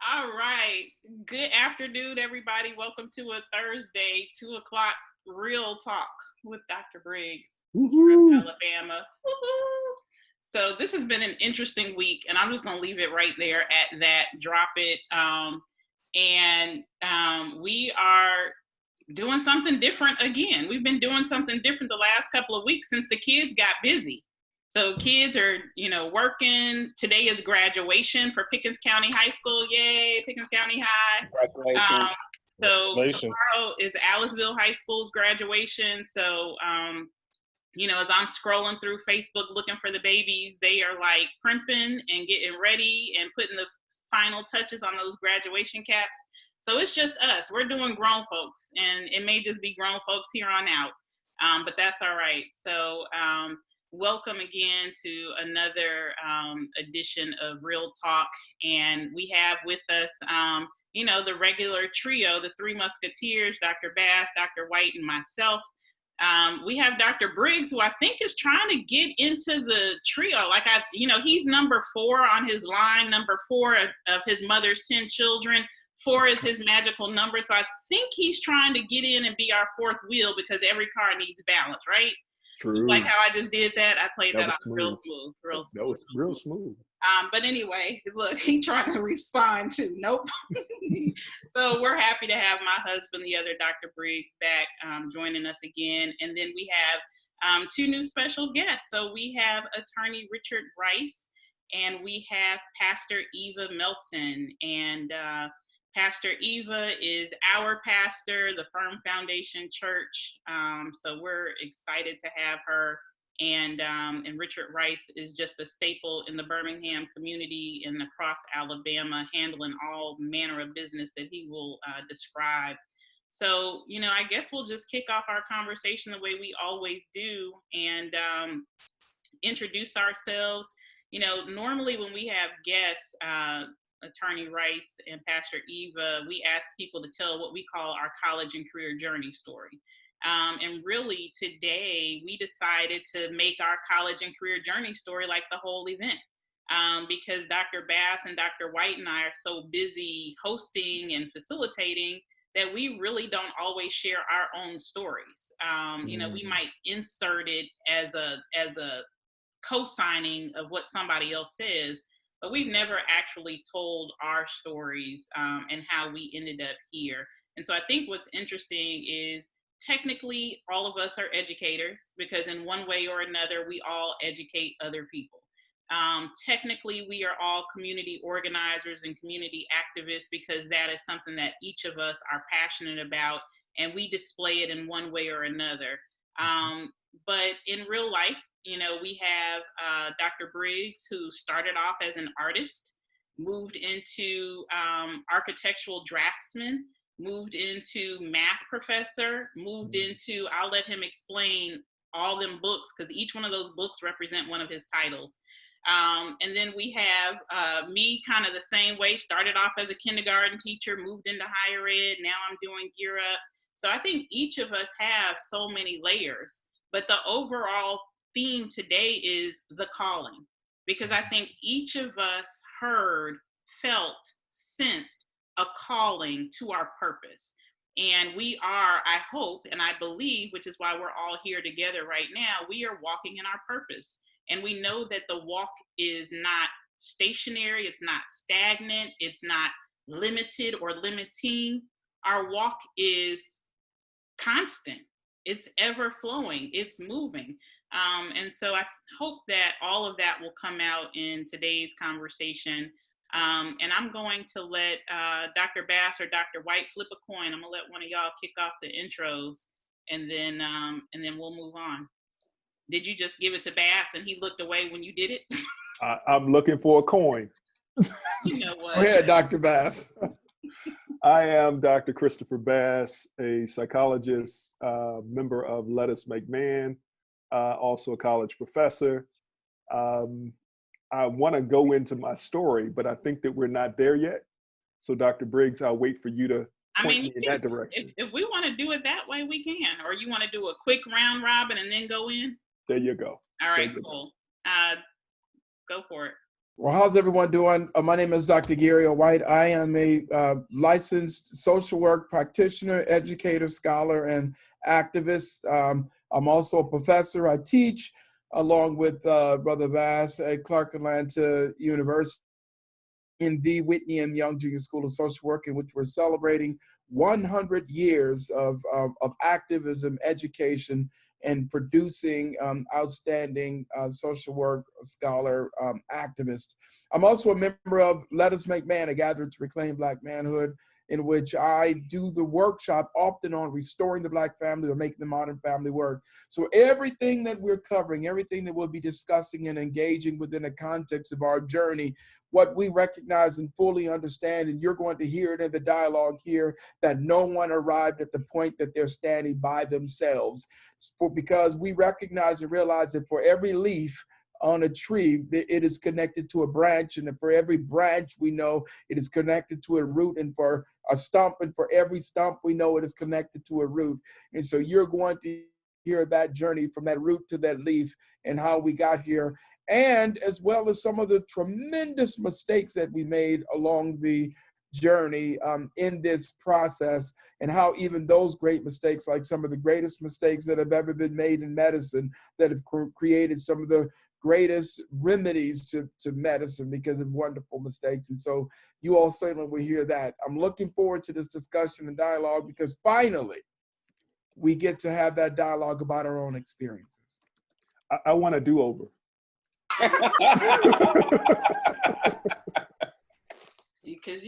All right. Good afternoon, everybody. Welcome to a Thursday, 2 o'clock Real Talk with Dr. Briggs here Woohoo! in Alabama. Woo-hoo. So this has been an interesting week, and I'm just going to leave it right there at that. Drop it. We are doing something different again. We've been doing something different the last couple of weeks since the kids got busy. So kids are, working. Today is graduation for Pickens County High School. Yay, Pickens County High. Um, Congratulations. so Congratulations. tomorrow is Aliceville High School's graduation. So, as I'm scrolling through Facebook looking for the babies, they are like primping and getting ready and putting the final touches on those graduation caps. So it's just us. We're doing grown folks, and it may just be grown folks here on out, but that's all right. So welcome again to another edition of Real Talk, and we have with us, the regular trio, the Three Musketeers, Dr. Bass, Dr. White, and myself. We have Dr. Briggs, who I think is trying to get into the trio. He's number 4 on his line, number 4 of his mother's 10 children. 4 is his magical number. So I think he's trying to get in and be our 4th wheel because every car needs balance, right? True. Like how I just did that. I played that off real smooth. That was real smooth. But anyway, look, he's trying to respond too. Nope. So we're happy to have my husband, the other Dr. Briggs, back joining us again. And then we have 2 new special guests. So we have attorney Richard Rice, and we have Pastor Eva Melton. And Pastor Eva is our pastor, the Firm Foundation Church. So we're excited to have her. And Richard Rice is just a staple in the Birmingham community and across Alabama, handling all manner of business that he will describe. So, I guess we'll just kick off our conversation the way we always do and introduce ourselves. Normally when we have guests, Attorney Rice and Pastor Eva, we ask people to tell what we call our college and career journey story. And really today we decided to make our college and career journey story like the whole event, because Dr. Bass and Dr. White and I are so busy hosting and facilitating that we really don't always share our own stories. We might insert it as a co-signing of what somebody else says, but we've never actually told our stories and how we ended up here. And so I think what's interesting is technically all of us are educators because in one way or another, we all educate other people. Technically, we are all community organizers and community activists because that is something that each of us are passionate about, and we display it in one way or another. But in real life, we have Dr. Briggs, who started off as an artist, moved into architectural draftsman, moved into math professor, moved into, I'll let him explain all them books because each one of those books represent one of his titles. And then we have me kind of the same way, started off as a kindergarten teacher, moved into higher ed, now I'm doing GUA. So I think each of us have so many layers, but the overall theme today is the calling, because I think each of us heard, felt, sensed a calling to our purpose. And we are, I hope, and I believe, which is why we're all here together right now, we are walking in our purpose. And we know that the walk is not stationary, it's not stagnant, it's not limited or limiting. Our walk is constant, it's ever flowing, it's moving. And so I hope that all of that will come out in today's conversation. And I'm going to let Dr. Bass or Dr. White flip a coin. I'm gonna let one of y'all kick off the intros, and then we'll move on. Did you just give it to Bass and he looked away when you did it? I'm looking for a coin. You know what? Go ahead, Dr. Bass. I am Dr. Christopher Bass, a psychologist, member of Let Us Make Man, also a college professor. I want to go into my story, but I think that we're not there yet. So Dr. Briggs, I'll wait for you to point me in that direction. If we want to do it that way, we can. Or you want to do a quick round robin and then go in? There you go. All right, cool. Go for it. Well, how's everyone doing? My name is Dr. Gary White. I am a licensed social work practitioner, educator, scholar, and activist. I'm also a professor. I teach along with Brother Bass at Clark Atlanta University in the Whitney and Young Junior School of Social Work, in which we're celebrating 100 years of activism, education, and producing outstanding social work scholar activist. I'm also a member of Let Us Make Man, a gathering to reclaim Black manhood, in which I do the workshop often on restoring the Black family or making the modern family work. So everything that we're covering, everything that we'll be discussing and engaging within the context of our journey, what we recognize and fully understand, and you're going to hear it in the dialogue here, that no one arrived at the point that they're standing by themselves. Because we recognize and realize that for every leaf on a tree, it is connected to a branch, and for every branch we know it is connected to a root, and for a stump, and for every stump we know it is connected to a root. And so you're going to hear that journey from that root to that leaf and how we got here, and as well as some of the tremendous mistakes that we made along the journey in this process, and how even those great mistakes, like some of the greatest mistakes that have ever been made in medicine, that have created some of the greatest remedies to medicine because of wonderful mistakes. And so you all certainly will hear that. I'm looking forward to this discussion and dialogue because finally we get to have that dialogue about our own experiences. I want a do-over. Because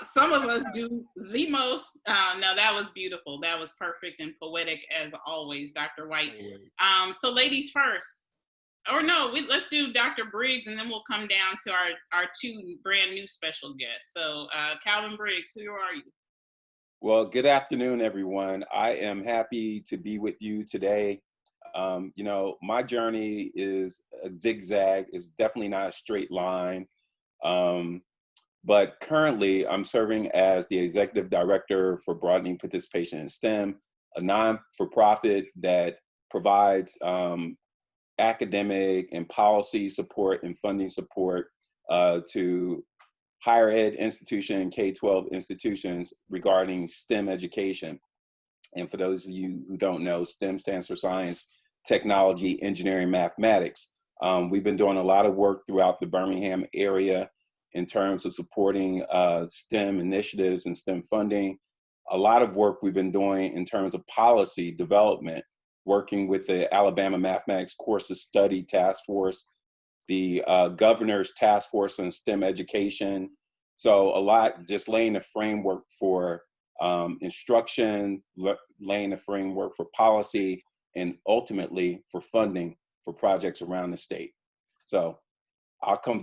some of us do the most. No, that was beautiful. That was perfect and poetic as always, Dr. White. So ladies first. Or no, let's do Dr. Briggs, and then we'll come down to our two brand new special guests. So Calvin Briggs, who are you? Well, good afternoon, everyone. I am happy to be with you today. My journey is a zigzag. It's definitely not a straight line. But currently, I'm serving as the Executive Director for Broadening Participation in STEM, a non-for-profit that provides academic and policy support and funding support to higher ed institutions, K-12 institutions regarding STEM education. And for those of you who don't know, STEM stands for science, technology, engineering, mathematics. We've been doing a lot of work throughout the Birmingham area in terms of supporting STEM initiatives and STEM funding. A lot of work we've been doing in terms of policy development, working with the Alabama Mathematics Courses Study Task Force, the Governor's Task Force on STEM Education. So a lot, just laying a framework for instruction, laying a framework for policy, and ultimately for funding for projects around the state. So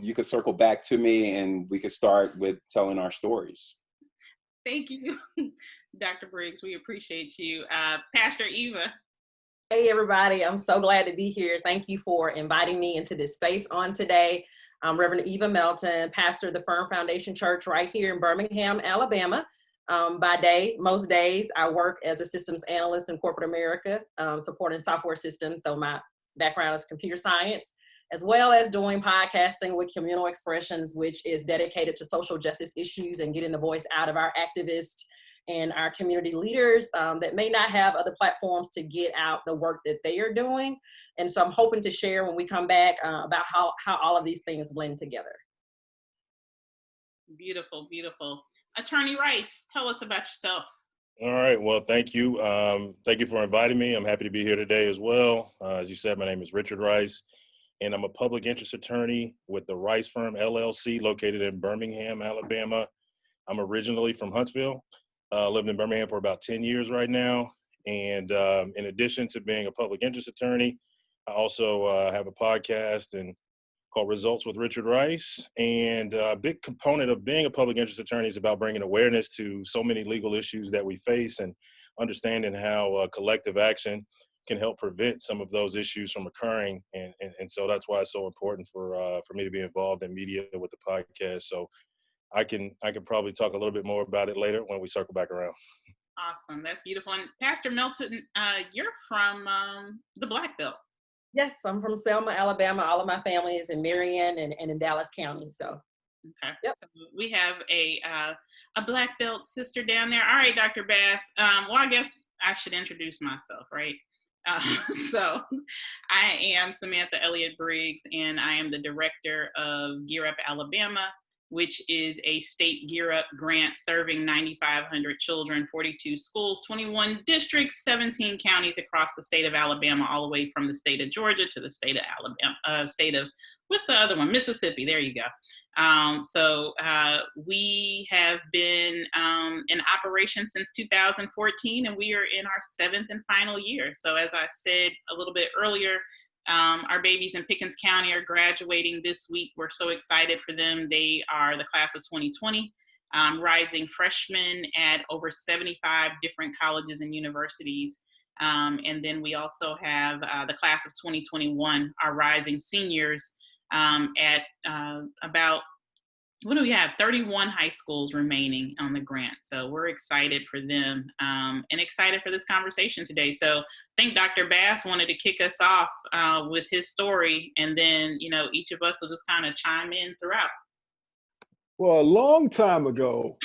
you can circle back to me and we could start with telling our stories. Thank you, Dr. Briggs. We appreciate you. Pastor Eva. Hey, everybody. I'm so glad to be here. Thank you for inviting me into this space on today. I'm Reverend Eva Melton, pastor of the Firm Foundation Church right here in Birmingham, Alabama. By day, most days, I work as a systems analyst in corporate America, supporting software systems. So my background is computer science, as well as doing podcasting with Communal Expressions, which is dedicated to social justice issues and getting the voice out of our activists and our community leaders that may not have other platforms to get out the work that they are doing. And so I'm hoping to share when we come back about how all of these things blend together. Beautiful, beautiful. Attorney Rice, tell us about yourself. All right. Well, thank you. Thank you for inviting me. I'm happy to be here today as well. As you said, my name is Richard Rice, and I'm a public interest attorney with the Rice Firm, LLC, located in Birmingham, Alabama. I'm originally from Huntsville. Lived in Birmingham for about 10 years right now. And in addition to being a public interest attorney, I also have a podcast called Results with Richard Rice. And a big component of being a public interest attorney is about bringing awareness to so many legal issues that we face and understanding how collective action can help prevent some of those issues from occurring. And so that's why it's so important for me to be involved in media with the podcast. So I can probably talk a little bit more about it later when we circle back around. Awesome. That's beautiful. And Pastor Melton, you're from the Black Belt. Yes, I'm from Selma, Alabama. All of my family is in Marion and in Dallas County. So, Okay. yep. So we have a black belt sister down there. All right, Dr. Bass. Well, I guess I should introduce myself, right? Uh, so I am Samantha Elliott Briggs, and I am the director of Gear Up Alabama, which is a state Gear Up grant serving 9,500 children, 42 schools, 21 districts, 17 counties across the state of Alabama, all the way from the state of Georgia to the state of Alabama, state of, what's the other one? Mississippi. There you go. We have been in operation since 2014, and we are in our 7th and final year. So as I said a little bit earlier, our babies in Pickens County are graduating this week. We're so excited for them. They are the class of 2020, rising freshmen at over 75 different colleges and universities. And then we also have the class of 2021, our rising seniors at about, what do we have? 31 high schools remaining on the grant. So we're excited for them and excited for this conversation today. So I think Dr. Bass wanted to kick us off with his story, and then, each of us will just kind of chime in throughout. Well, a long time ago,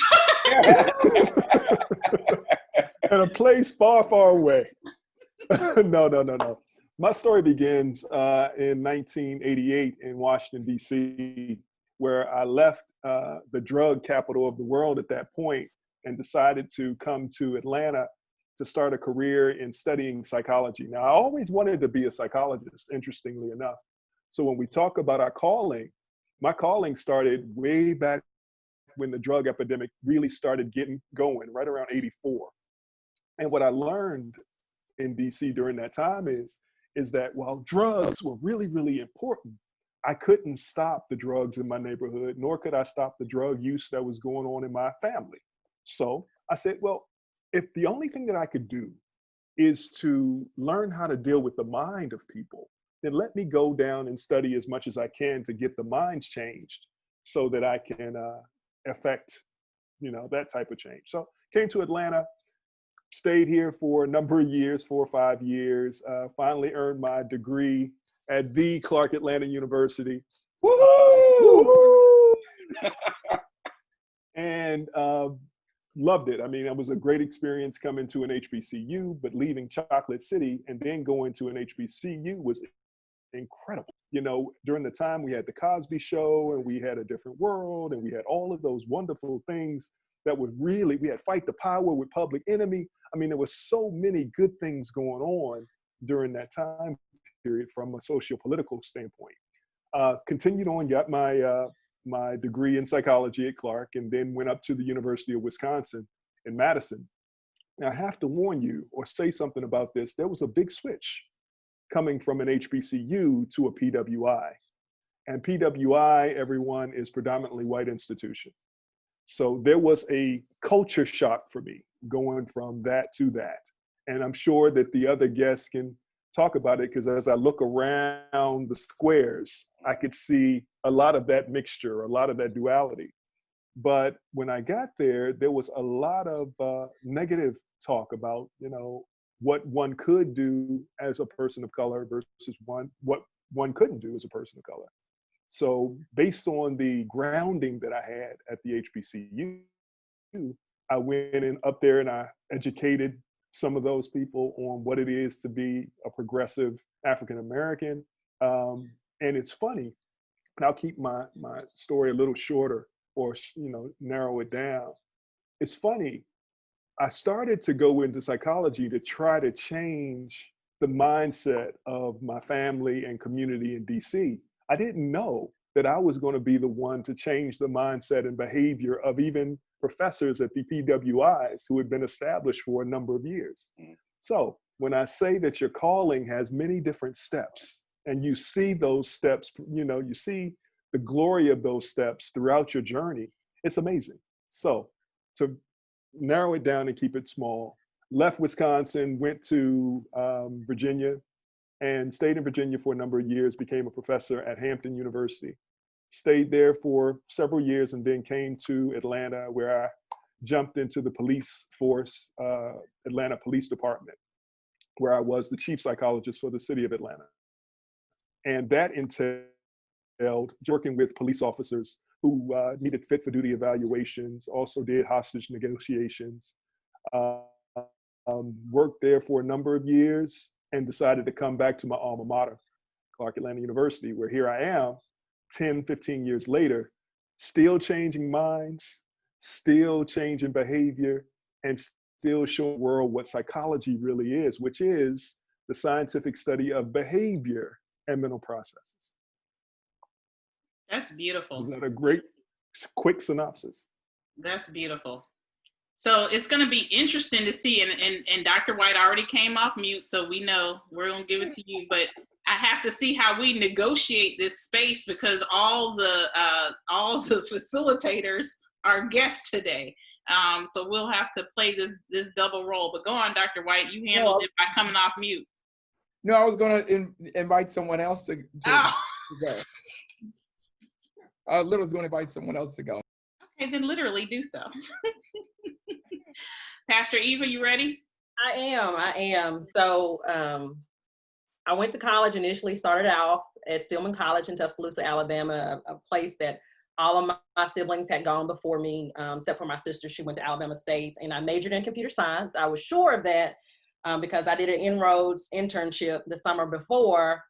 in a place far, far away. No. My story begins in 1988 in Washington, D.C., where I left the drug capital of the world at that point and decided to come to Atlanta to start a career in studying psychology. Now, I always wanted to be a psychologist, interestingly enough. So when we talk about our calling, my calling started way back when the drug epidemic really started getting going, right around 84. And what I learned in DC during that time is that while drugs were really, really important, I couldn't stop the drugs in my neighborhood, nor could I stop the drug use that was going on in my family. So I said, well, if the only thing that I could do is to learn how to deal with the mind of people, then let me go down and study as much as I can to get the minds changed so that I can affect, that type of change. So came to Atlanta, stayed here for a number of years, 4 or 5 years, finally earned my degree at the Clark Atlanta University. Woo! And loved it. I mean, it was a great experience coming to an HBCU, but leaving Chocolate City and then going to an HBCU was incredible. During the time we had the Cosby Show, and we had A Different World, and we had all of those wonderful things that would really, we had Fight the Power with Public Enemy. I mean, there was so many good things going on during that time period from a socio-political standpoint. Continued on, got my degree in psychology at Clark, and then went up to the University of Wisconsin in Madison. Now, I have to warn you or say something about this. There was a big switch coming from an HBCU to a PWI. And PWI, everyone, is predominantly white institution. So there was a culture shock for me going from that to that. And I'm sure that the other guests can talk about it, because as I look around the squares, I could see a lot of that mixture, a lot of that duality. But when I got there, there was a lot of negative talk about, what one could do as a person of color versus what one couldn't do as a person of color. So based on the grounding that I had at the HBCU, I went in up there and I educated some of those people on what it is to be a progressive African American. And it's funny, and I'll keep my story a little shorter, or narrow it down. It's funny, I started to go into psychology to try to change the mindset of my family and community in DC. I didn't know that I was going to be the one to change the mindset and behavior of even professors at the PWIs who had been established for a number of years. So when I say that your calling has many different steps, and you see those steps, you see the glory of those steps throughout your journey, it's amazing. So to narrow it down and keep it small, left Wisconsin, went to Virginia, and stayed in Virginia for a number of years, became a professor at Hampton University. Stayed there for several years, and then came to Atlanta, where I jumped into the police force, Atlanta Police Department, where I was the chief psychologist for the city of Atlanta. And that entailed working with police officers who needed fit for duty evaluations, also did hostage negotiations, worked there for a number of years, and decided to come back to my alma mater, Clark Atlanta University, where here I am 10, 15 years later, still changing minds, still changing behavior, and still showing the world what psychology really is, which is the scientific study of behavior and mental processes. That's beautiful. Is that a great, quick synopsis? That's beautiful. So it's going to be interesting to see, and Dr. White already came off mute, so we know we're going to give it to you, but I have to see how we negotiate this space because all the facilitators are guests today. So we'll have to play this double role. But go on, Dr. White, you handled it by coming off mute. No, I was going to invite someone else to go. I literally was going to invite someone else to go. Okay, then literally do so. Pastor Eva, you ready? I am. So I went to college initially, started out at Stillman College in Tuscaloosa, Alabama, a place that all of my siblings had gone before me, except for my sister. She went to Alabama State, and I majored in computer science. I was sure of that because I did an Inroads internship the summer before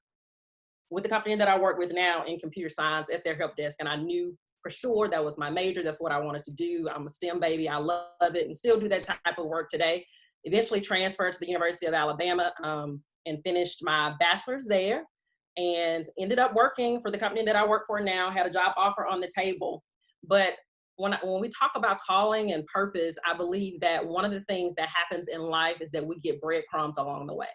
with the company that I work with now in computer science at their help desk, and I knew for sure that was my major. That's what I wanted to do. I'm a STEM baby. I love it and still do that type of work today. Eventually transferred to the University of Alabama and finished my bachelor's there and ended up working for the company that I work for now, had a job offer on the table. But when we talk about calling and purpose, I believe that one of the things that happens in life is that we get breadcrumbs along the way.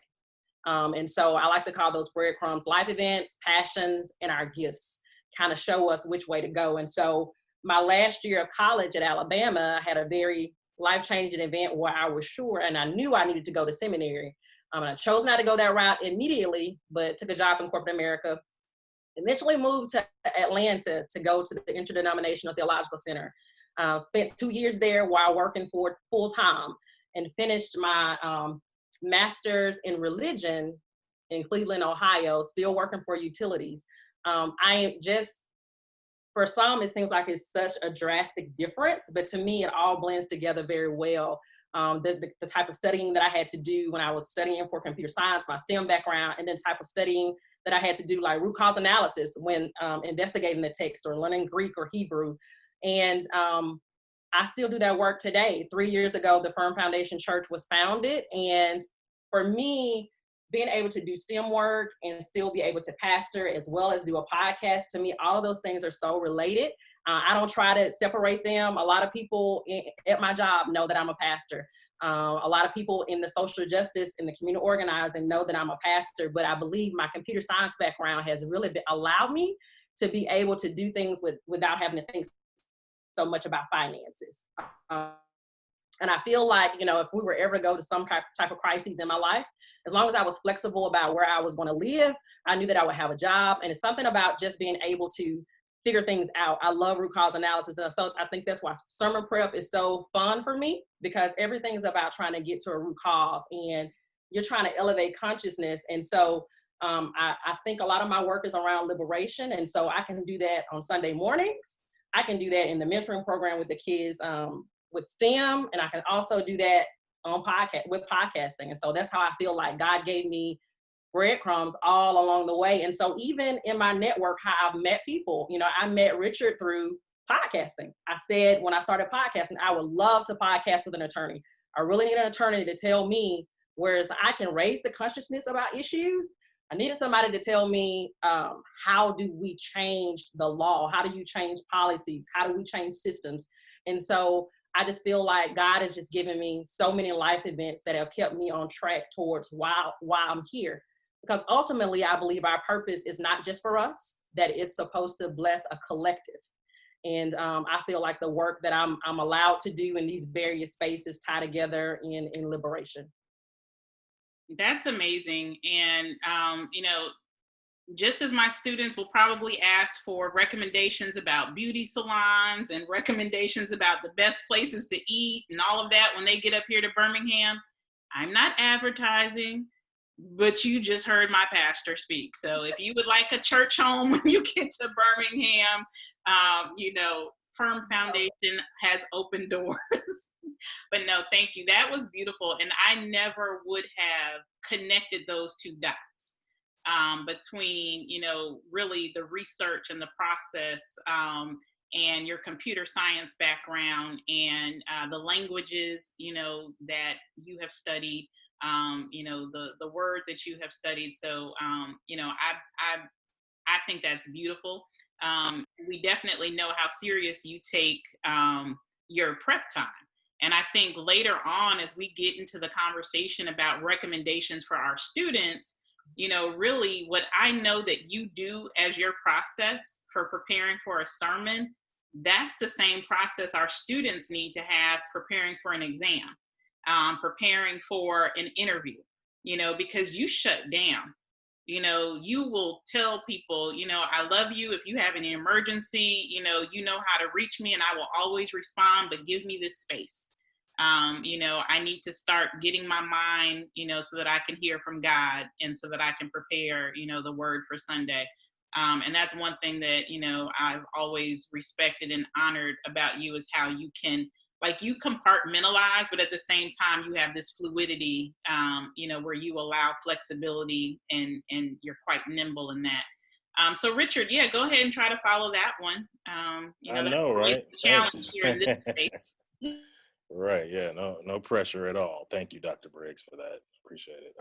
And so I like to call those breadcrumbs life events, passions, and our gifts kind of show us which way to go. And so my last year of college at Alabama, I had a very life-changing event where I was sure and I knew I needed to go to seminary. I chose not to go that route immediately, but took a job in corporate America. Eventually moved to Atlanta to go to the Interdenominational Theological Center. Spent 2 years there while working for full time and finished my master's in religion in Cleveland, Ohio, still working for utilities. For some, it seems like it's such a drastic difference, but to me, it all blends together very well. The type of studying that I had to do when I was studying for computer science, my STEM background, and then type of studying that I had to do like root cause analysis when investigating the text or learning Greek or Hebrew. And I still do that work today. 3 years ago, the Firm Foundation Church was founded. And for me, being able to do STEM work and still be able to pastor as well as do a podcast, to me, all of those things are so related. I don't try to separate them. A lot of people at my job know that I'm a pastor. A lot of people in the social justice and the community organizing know that I'm a pastor, but I believe my computer science background has really allowed me to be able to do things without having to think so much about finances. And I feel like, if we were ever to go to some type of crises in my life, as long as I was flexible about where I was going to live, I knew that I would have a job. And it's something about just being able to figure things out. I love root cause analysis. And so I think that's why sermon prep is so fun for me, because everything is about trying to get to a root cause and you're trying to elevate consciousness. And so I think a lot of my work is around liberation. And so I can do that on Sunday mornings. I can do that in the mentoring program with the kids with STEM. And I can also do that on podcasting. And so that's how I feel like God gave me breadcrumbs all along the way. And so even in my network, how I've met people, I met Richard through podcasting. I said, when I started podcasting, I would love to podcast with an attorney. I really need an attorney to tell me, whereas I can raise the consciousness about issues, I needed somebody to tell me, how do we change the law? How do you change policies? How do we change systems? And so I just feel like God has just given me so many life events that have kept me on track towards why I'm here. Because ultimately, I believe our purpose is not just for us, that it's supposed to bless a collective. And I feel like the work that I'm allowed to do in these various spaces tie together in liberation. That's amazing. And, just as my students will probably ask for recommendations about beauty salons and recommendations about the best places to eat and all of that when they get up here to Birmingham, I'm not advertising. but you just heard my pastor speak. So if you would like a church home when you get to Birmingham, Firm Foundation has open doors. But no, thank you. That was beautiful. And I never would have connected those two dots between, really the research and the process and your computer science background and the languages, that you have studied, the word that you have studied. So, I think that's beautiful. We definitely know how serious you take your prep time. And I think later on, as we get into the conversation about recommendations for our students, really what I know that you do as your process for preparing for a sermon, that's the same process our students need to have preparing for an exam, preparing for an interview, because you shut down. You will tell people, I love you. If you have an emergency, you know how to reach me and I will always respond, but give me this space. I need to start getting my mind, so that I can hear from God and so that I can prepare, the word for Sunday. And that's one thing that, I've always respected and honored about you is how you can, like, you compartmentalize, but at the same time, you have this fluidity, where you allow flexibility and you're quite nimble in that. So Richard, yeah, go ahead and try to follow that one. I That's know, always right? a challenge Thanks. here in this space. Right. Yeah. No pressure at all. Thank you, Dr. Briggs, for that. Appreciate it.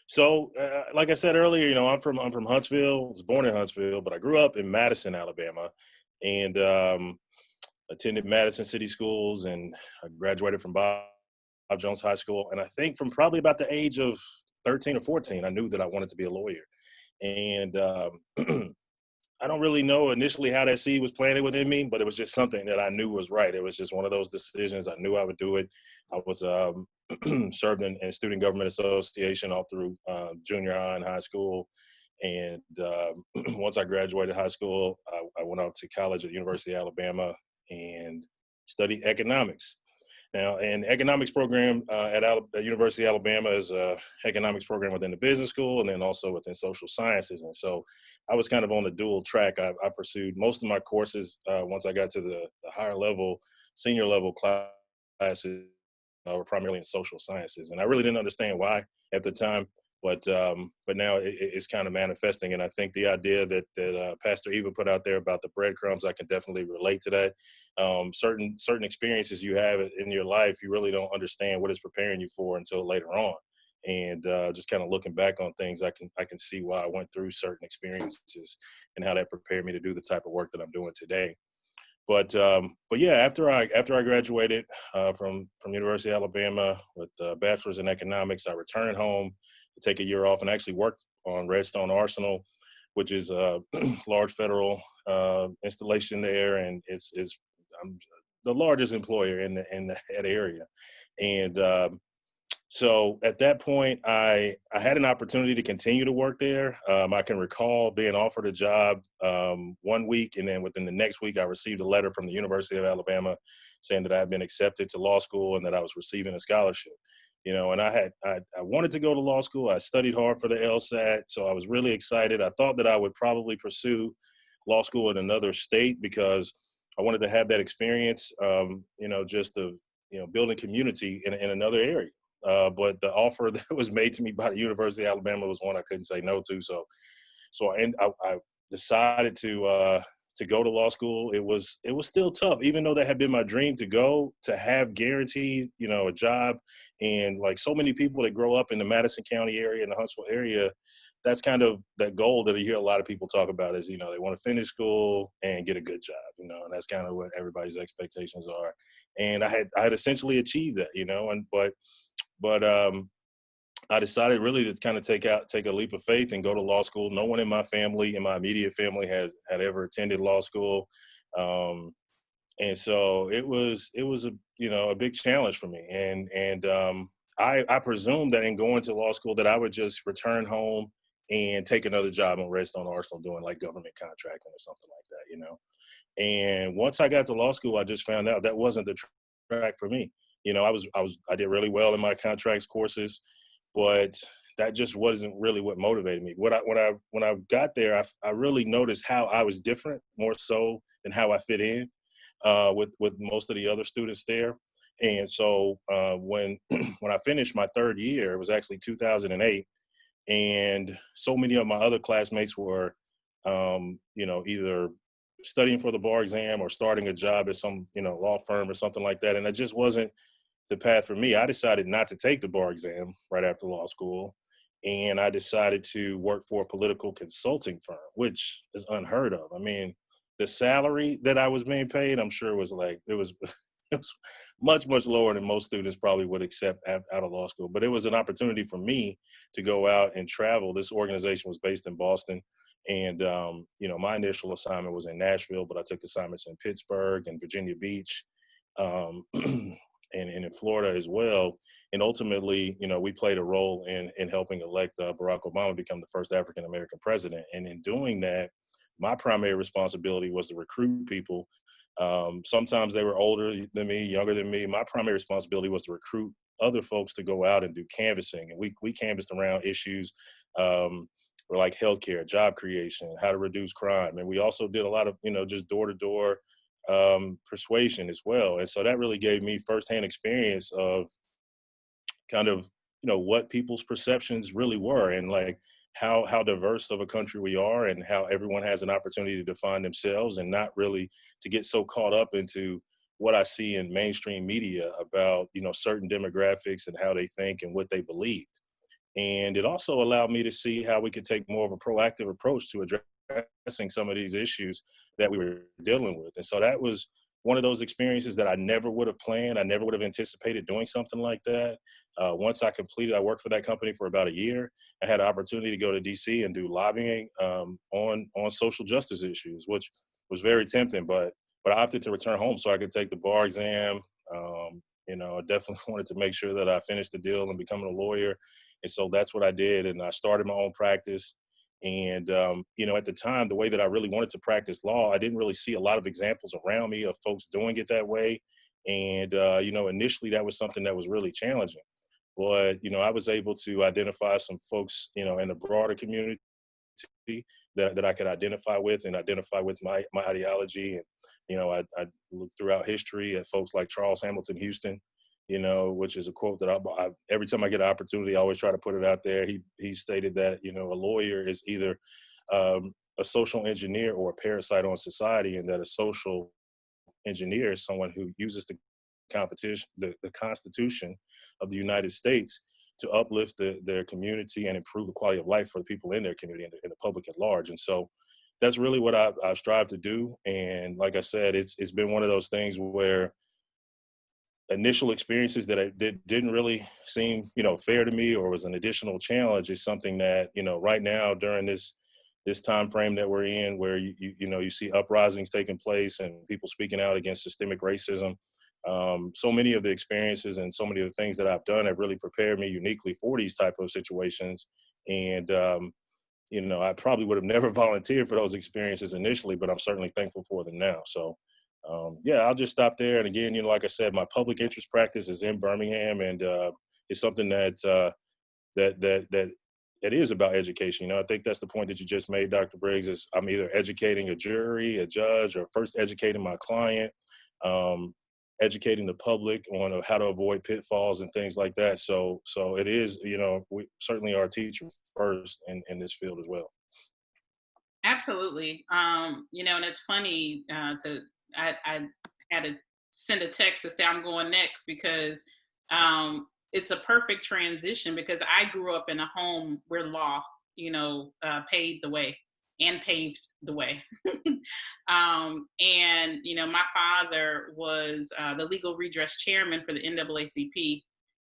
So, like I said earlier, I'm from Huntsville. I was born in Huntsville, but I grew up in Madison, Alabama, and attended Madison City Schools, and I graduated from Bob Jones High School. And I think from probably about the age of 13 or 14, I knew that I wanted to be a lawyer. And I don't really know initially how that seed was planted within me, but it was just something that I knew was right. It was just one of those decisions. I knew I would do it. I was served in Student Government Association all through junior high and high school. And once I graduated high school, I went out to college at University of Alabama and studied economics. Now, an economics program at University of Alabama is a economics program within the business school and then also within social sciences. And so I was kind of on a dual track. I pursued most of my courses once I got to the higher level, senior level classes were primarily in social sciences. And I really didn't understand why at the time. But now it's kind of manifesting, and I think the idea that Pastor Eva put out there about the breadcrumbs, I can definitely relate to that. Certain experiences you have in your life, you really don't understand what it's preparing you for until later on. And just kind of looking back on things, I can see why I went through certain experiences and how that prepared me to do the type of work that I'm doing today. But yeah, after I graduated from University of Alabama with a bachelor's in economics, I returned home to take a year off and actually worked on Redstone Arsenal, which is a large federal installation there, and I'm the largest employer in that area. And so at that point, I had an opportunity to continue to work there. I can recall being offered a job 1 week, and then within the next week, I received a letter from the University of Alabama saying that I had been accepted to law school and that I was receiving a scholarship. And I wanted to go to law school. I studied hard for the LSAT, so I was really excited. I thought that I would probably pursue law school in another state because I wanted to have that experience, just of building community in another area. But the offer that was made to me by the University of Alabama was one I couldn't say no to. So I decided to go to law school. It was still tough, even though that had been my dream to have guaranteed, a job. And like so many people that grow up in the Madison County area and the Huntsville area, that's kind of that goal that you hear a lot of people talk about is, they want to finish school and get a good job, and that's kind of what everybody's expectations are. And I had essentially achieved that, but I decided really to kind of take a leap of faith and go to law school. No one in my immediate family had ever attended law school. And so it was a big challenge for me. And I presumed that in going to law school that I would just return home and take another job on Redstone Arsenal doing like government contracting or something like that, And once I got to law school, I just found out that wasn't the track for me. I did really well in my contracts courses, but that just wasn't really what motivated me. When I got there, I really noticed how I was different, more so than how I fit in with most of the other students there. And so when when I finished my third year, it was actually 2008, and so many of my other classmates were, either studying for the bar exam or starting a job at some law firm or something like that, and it just wasn't the path for me. I decided not to take the bar exam right after law school, and I decided to work for a political consulting firm, which is unheard of. I mean, the salary that I was being paid, I'm sure was it was it was much, much lower than most students probably would accept out of law school. But it was an opportunity for me to go out and travel. This organization was based in Boston. And, my initial assignment was in Nashville, but I took assignments in Pittsburgh and Virginia Beach, and in Florida as well. And ultimately, we played a role in helping elect Barack Obama become the first African-American president. And in doing that, my primary responsibility was to recruit people. Sometimes they were older than me, younger than me. My primary responsibility was to recruit other folks to go out and do canvassing. And we canvassed around issues like healthcare, job creation, how to reduce crime. And we also did a lot of, just door-to-door persuasion as well. And so that really gave me firsthand experience of kind of, what people's perceptions really were, and like how diverse of a country we are, and how everyone has an opportunity to define themselves, and not really to get so caught up into what I see in mainstream media about, certain demographics and how they think and what they believed. And it also allowed me to see how we could take more of a proactive approach to addressing some of these issues that we were dealing with. And so that was one of those experiences that I never would have planned. I never would have anticipated doing something like that. Once I completed, I worked for that company for about a year. I had an opportunity to go to DC and do lobbying on social justice issues, which was very tempting, but I opted to return home so I could take the bar exam. I definitely wanted to make sure that I finished the deal and becoming a lawyer. And so that's what I did. And I started my own practice. And, at the time, the way that I really wanted to practice law, I didn't really see a lot of examples around me of folks doing it that way. And, initially that was something that was really challenging. But, I was able to identify some folks, in the broader community that I could identify with my ideology. And, I looked throughout history at folks like Charles Hamilton Houston, which is a quote that I every time I get an opportunity, I always try to put it out there. He stated that, a lawyer is either a social engineer or a parasite on society, and that a social engineer is someone who uses the Constitution of the United States to uplift their community and improve the quality of life for the people in their community and the public at large. And so that's really what I strive to do. And like I said, it's been one of those things where initial experiences that didn't really seem, fair to me, or was an additional challenge, is something that, right now during this time frame that we're in, where you see uprisings taking place and people speaking out against systemic racism. So many of the experiences and so many of the things that I've done have really prepared me uniquely for these type of situations. And, I probably would have never volunteered for those experiences initially, but I'm certainly thankful for them now. So, I'll just stop there. And again, like I said, my public interest practice is in Birmingham, and it's something that is about education. I think that's the point that you just made, Dr. Briggs, is I'm either educating a jury, a judge, or first educating my client, educating the public on how to avoid pitfalls and things like that. So it is, we certainly are teachers first in this field as well. Absolutely. And it's funny I had to send a text to say I'm going next, because it's a perfect transition, because I grew up in a home where law, paved the way and paved the way. And, my father was the legal redress chairman for the NAACP,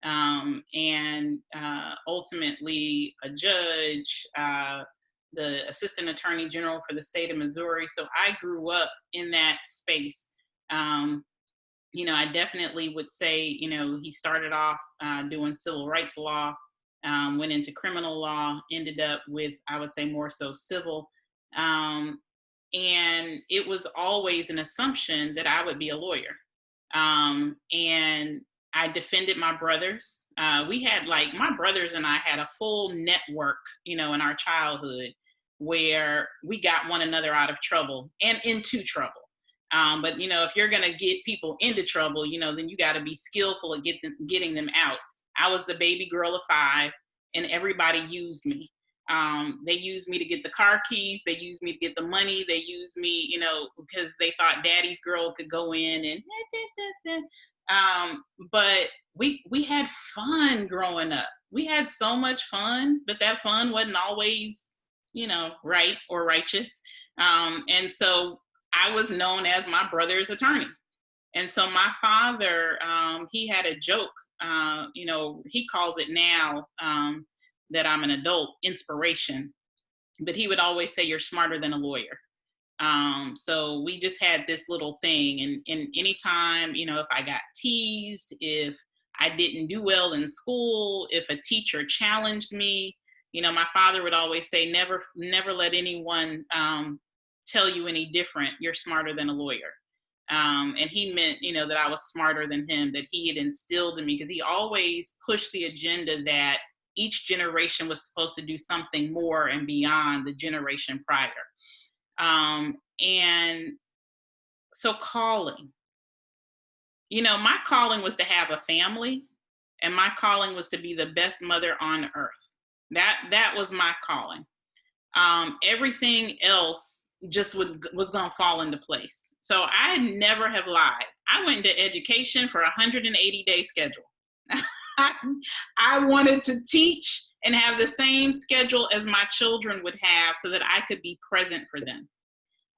and ultimately a judge, the assistant attorney general for the state of Missouri. So I grew up in that space. I definitely would say, he started off doing civil rights law, went into criminal law, ended up with, I would say, more so civil. And it was always an assumption that I would be a lawyer. And I defended my brothers. We had my brothers and I had a full network, in our childhood where we got one another out of trouble and into trouble. But if you're gonna get people into trouble, then you got to be skillful at getting them out. I was the baby girl of 5, and everybody used me. They used me to get the car keys. They used me to get the money. They used me, because they thought daddy's girl could go in and. But we had fun growing up. We had so much fun, but that fun wasn't always, right or righteous. And so I was known as my brother's attorney. And so my father, he had a joke, he calls it now that I'm an adult, inspiration. But he would always say, "You're smarter than a lawyer." So we just had this little thing. And anytime, if I got teased, if I didn't do well in school, if a teacher challenged me, my father would always say, never let anyone tell you any different. You're smarter than a lawyer. And he meant, that I was smarter than him, that he had instilled in me, because he always pushed the agenda that each generation was supposed to do something more and beyond the generation prior. And so calling, my calling was to have a family, and my calling was to be the best mother on earth. That was my calling. Everything else just was going to fall into place. So I never have lied. I went into education for a 180-day schedule. I wanted to teach and have the same schedule as my children would have so that I could be present for them.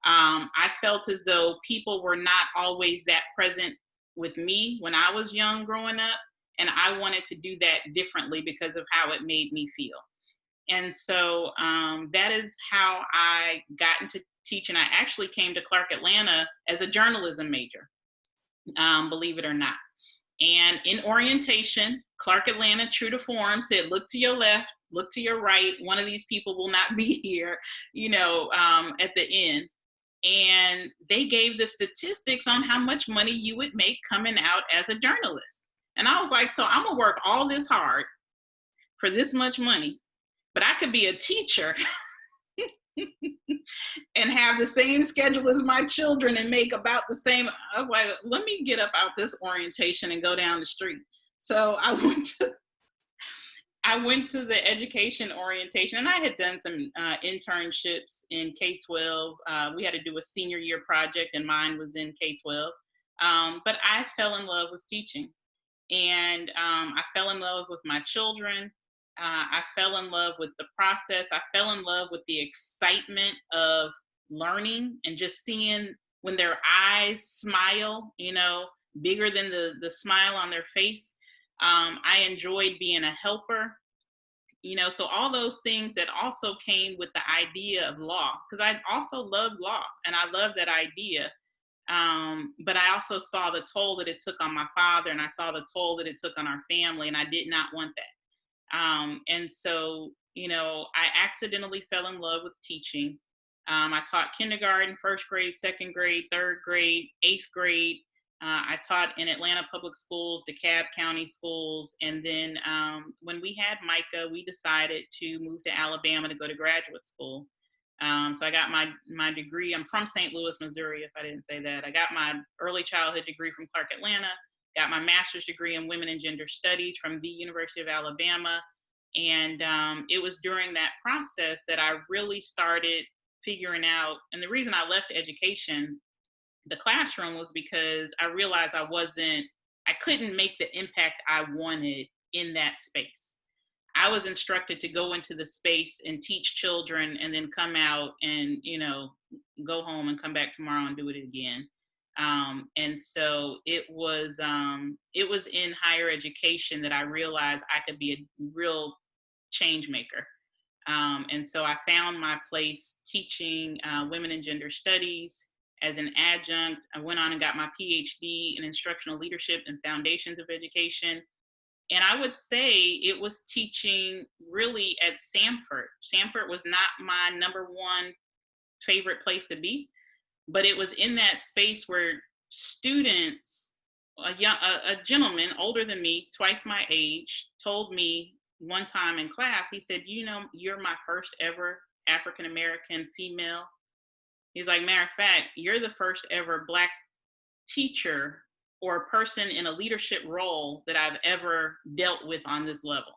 I felt as though people were not always that present with me when I was young growing up, and I wanted to do that differently because of how it made me feel. And so that is how I got into teaching. I actually came to Clark Atlanta as a journalism major, believe it or not. And in orientation, Clark Atlanta, true to form, said, look to your left, look to your right. One of these people will not be here, at the end. And they gave the statistics on how much money you would make coming out as a journalist. And I was like, so I'm gonna work all this hard for this much money, but I could be a teacher and have the same schedule as my children and make about the same. I was like, let me get up out this orientation and go down the street. So I went to the education orientation, and I had done some internships in K-12. We had to do a senior year project, and mine was in K-12. But I fell in love with teaching, and I fell in love with my children. I fell in love with the process. I fell in love with the excitement of learning and just seeing when their eyes smile, bigger than the smile on their face. I enjoyed being a helper, so all those things that also came with the idea of law, because I also loved law and I loved that idea. But I also saw the toll that it took on my father, and I saw the toll that it took on our family, and I did not want that. And so, I accidentally fell in love with teaching. I taught kindergarten, first grade, second grade, third grade, eighth grade. I taught in Atlanta public schools, DeKalb County schools. And then when we had Micah, we decided to move to Alabama to go to graduate school. So I got my degree. I'm from St. Louis, Missouri, if I didn't say that. I got my early childhood degree from Clark Atlanta, got my master's degree in women and gender studies from the University of Alabama. And it was during that process that I really started figuring out, and the reason I left education, the classroom, was because I realized I couldn't make the impact I wanted in that space. I was instructed to go into the space and teach children and then come out and, go home and come back tomorrow and do it again. And so it was in higher education that I realized I could be a real change maker. And so I found my place teaching women and gender studies as an adjunct. I went on and got my PhD in instructional leadership and foundations of education. And I would say it was teaching really at Samford. Samford was not my number one favorite place to be, but it was in that space where students a gentleman older than me, twice my age, told me one time in class, he said, you know, you're my first ever African American female. He's like, matter of fact, you're the first ever Black teacher or a person in a leadership role that I've ever dealt with on this level.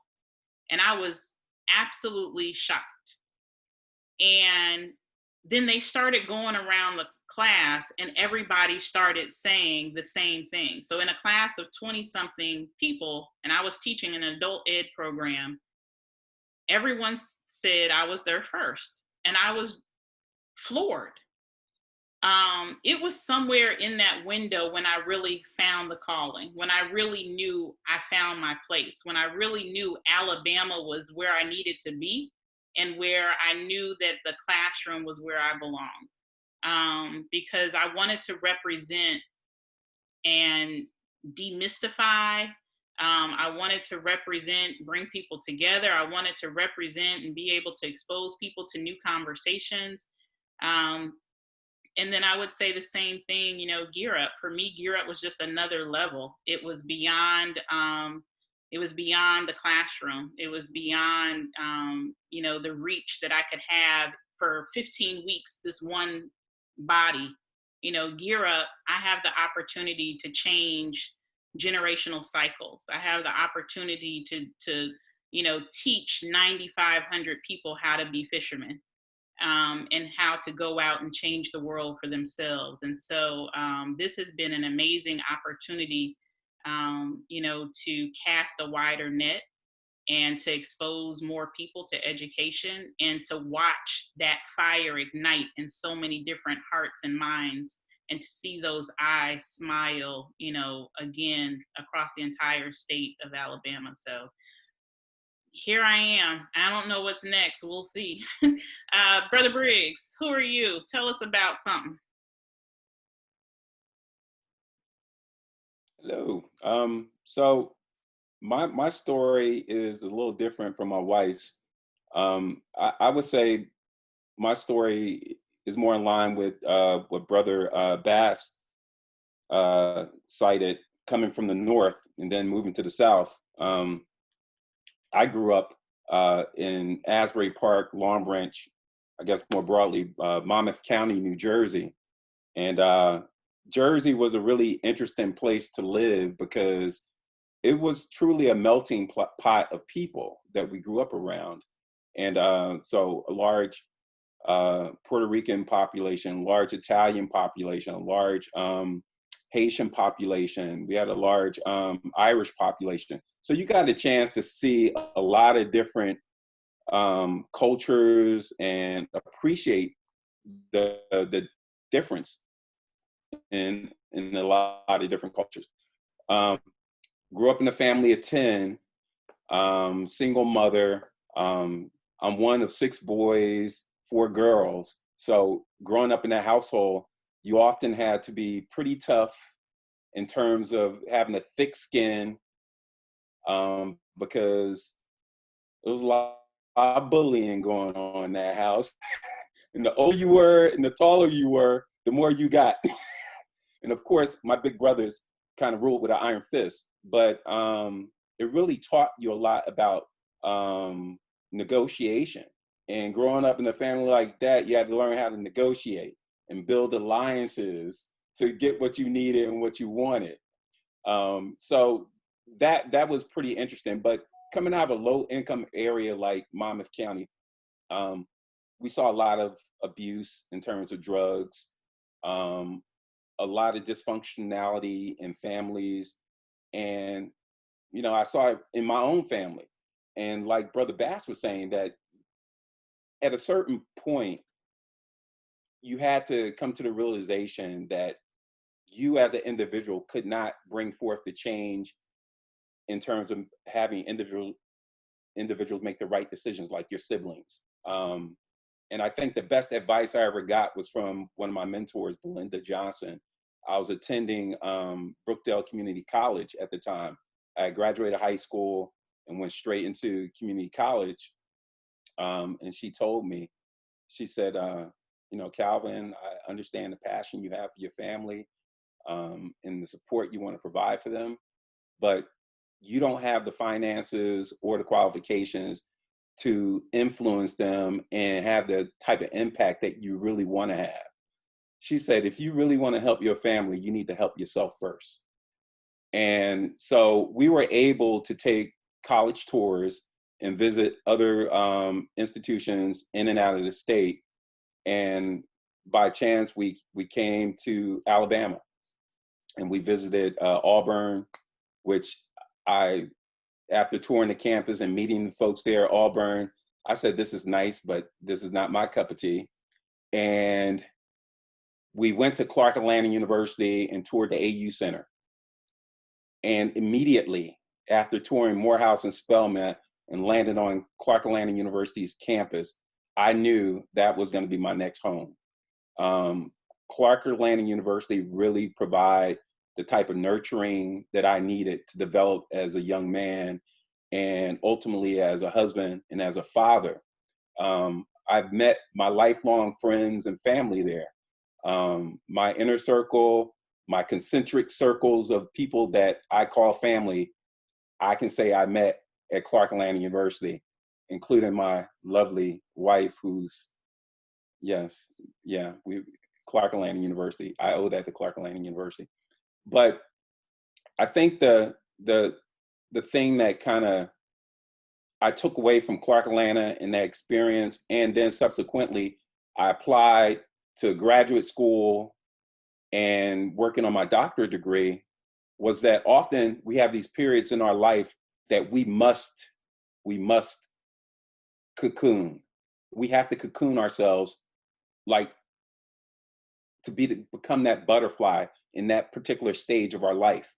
And I was absolutely shocked. And then they started going around the class and everybody started saying the same thing. So in a class of 20 something people, and I was teaching an adult ed program, everyone said I was their first. And I was floored. It was somewhere in that window when I really found the calling, when I really knew I found my place, when I really knew Alabama was where I needed to be and where I knew that the classroom was where I belonged. Because I wanted to represent and demystify. I wanted to represent, bring people together. I wanted to represent and be able to expose people to new conversations. And then I would say the same thing, you know, Gear Up. For me, Gear Up was just another level. It was beyond the classroom. It was beyond, you know, the reach that I could have for 15 weeks, this one body. You know, Gear Up, I have the opportunity to change generational cycles. I have the opportunity to you know, teach 9,500 people how to be fishermen. And how to go out and change the world for themselves. And so this has been an amazing opportunity, you know, to cast a wider net and to expose more people to education and to watch that fire ignite in so many different hearts and minds and to see those eyes smile, you know, again across the entire state of Alabama. So here I am. I don't know what's next. We'll see. Brother Briggs, who are you? Tell us about something. Hello. So my story is a little different from my wife's. I would say my story is more in line with what Brother Bass cited, coming from the north and then moving to the south. I grew up in Asbury Park, Long Branch, I guess more broadly, Monmouth County, New Jersey. And Jersey was a really interesting place to live because it was truly a melting pot of people that we grew up around. And so a large Puerto Rican population, large Italian population, a large Haitian population. We had a large Irish population. So you got a chance to see a lot of different cultures and appreciate the difference in a lot of different cultures. Grew up in a family of 10, single mother. I'm one of 6 boys, 4 girls. So growing up in that household, you often had to be pretty tough in terms of having a thick skin, because there was a lot of bullying going on in that house. And the older you were and the taller you were, the more you got. And of course, my big brothers kind of ruled with an iron fist. But it really taught you a lot about negotiation. And growing up in a family like that, you had to learn how to negotiate and build alliances to get what you needed and what you wanted. So that was pretty interesting. But coming out of a low income area like Monmouth County, we saw a lot of abuse in terms of drugs, a lot of dysfunctionality in families. And, you know, I saw it in my own family. And like Brother Bass was saying, that at a certain point, you had to come to the realization that you as an individual could not bring forth the change in terms of having individuals make the right decisions like your siblings. And I think the best advice I ever got was from one of my mentors, Belinda Johnson. I was attending Brookdale Community College at the time. I graduated high school and went straight into community college. And she told me, she said, you know, Calvin, I understand the passion you have for your family. and the support you want to provide for them, but you don't have the finances or the qualifications to influence them and have the type of impact that you really want to have. She said, if you really want to help your family, you need to help yourself first. And so we were able to take college tours and visit other institutions in and out of the state. And by chance, we came to Alabama, and we visited Auburn, which after touring the campus and meeting the folks there at Auburn, I said, this is nice, but this is not my cup of tea. And we went to Clark Atlanta University and toured the AU Center. And immediately after touring Morehouse and Spelman and landed on Clark Atlanta University's campus, I knew that was going to be my next home. Clark Atlanta University really provide the type of nurturing that I needed to develop as a young man and ultimately as a husband and as a father. I've met my lifelong friends and family there. My inner circle, my concentric circles of people that I call family, I can say I met at Clark Atlanta University, including my lovely wife who's, Clark Atlanta University. I owe that to Clark Atlanta University. But I think the thing that kind of I took away from Clark Atlanta and that experience, and then subsequently I applied to graduate school and working on my doctorate degree, was that often we have these periods in our life that we must cocoon. We have to cocoon ourselves, like to become that butterfly in that particular stage of our life.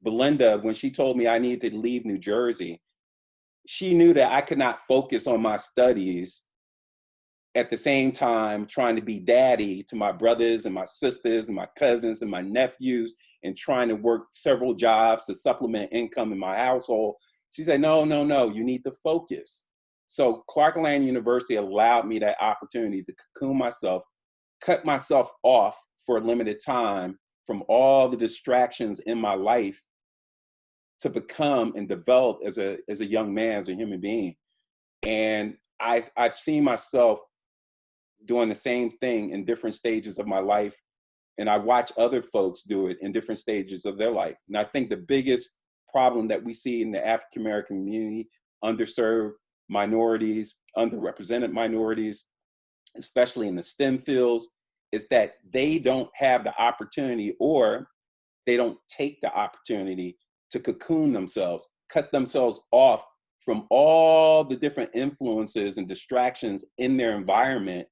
Belinda, when she told me I needed to leave New Jersey, she knew that I could not focus on my studies at the same time trying to be daddy to my brothers and my sisters and my cousins and my nephews and trying to work several jobs to supplement income in my household. She said, no, you need to focus. So Clark Atlanta University allowed me that opportunity to cocoon myself, cut myself off for a limited time from all the distractions in my life to become and develop as a young man, as a human being. And I've seen myself doing the same thing in different stages of my life. And I watch other folks do it in different stages of their life. And I think the biggest problem that we see in the African American community, underserved minorities, underrepresented minorities, especially in the STEM fields, is that they don't have the opportunity, or they don't take the opportunity to cocoon themselves, cut themselves off from all the different influences and distractions in their environment.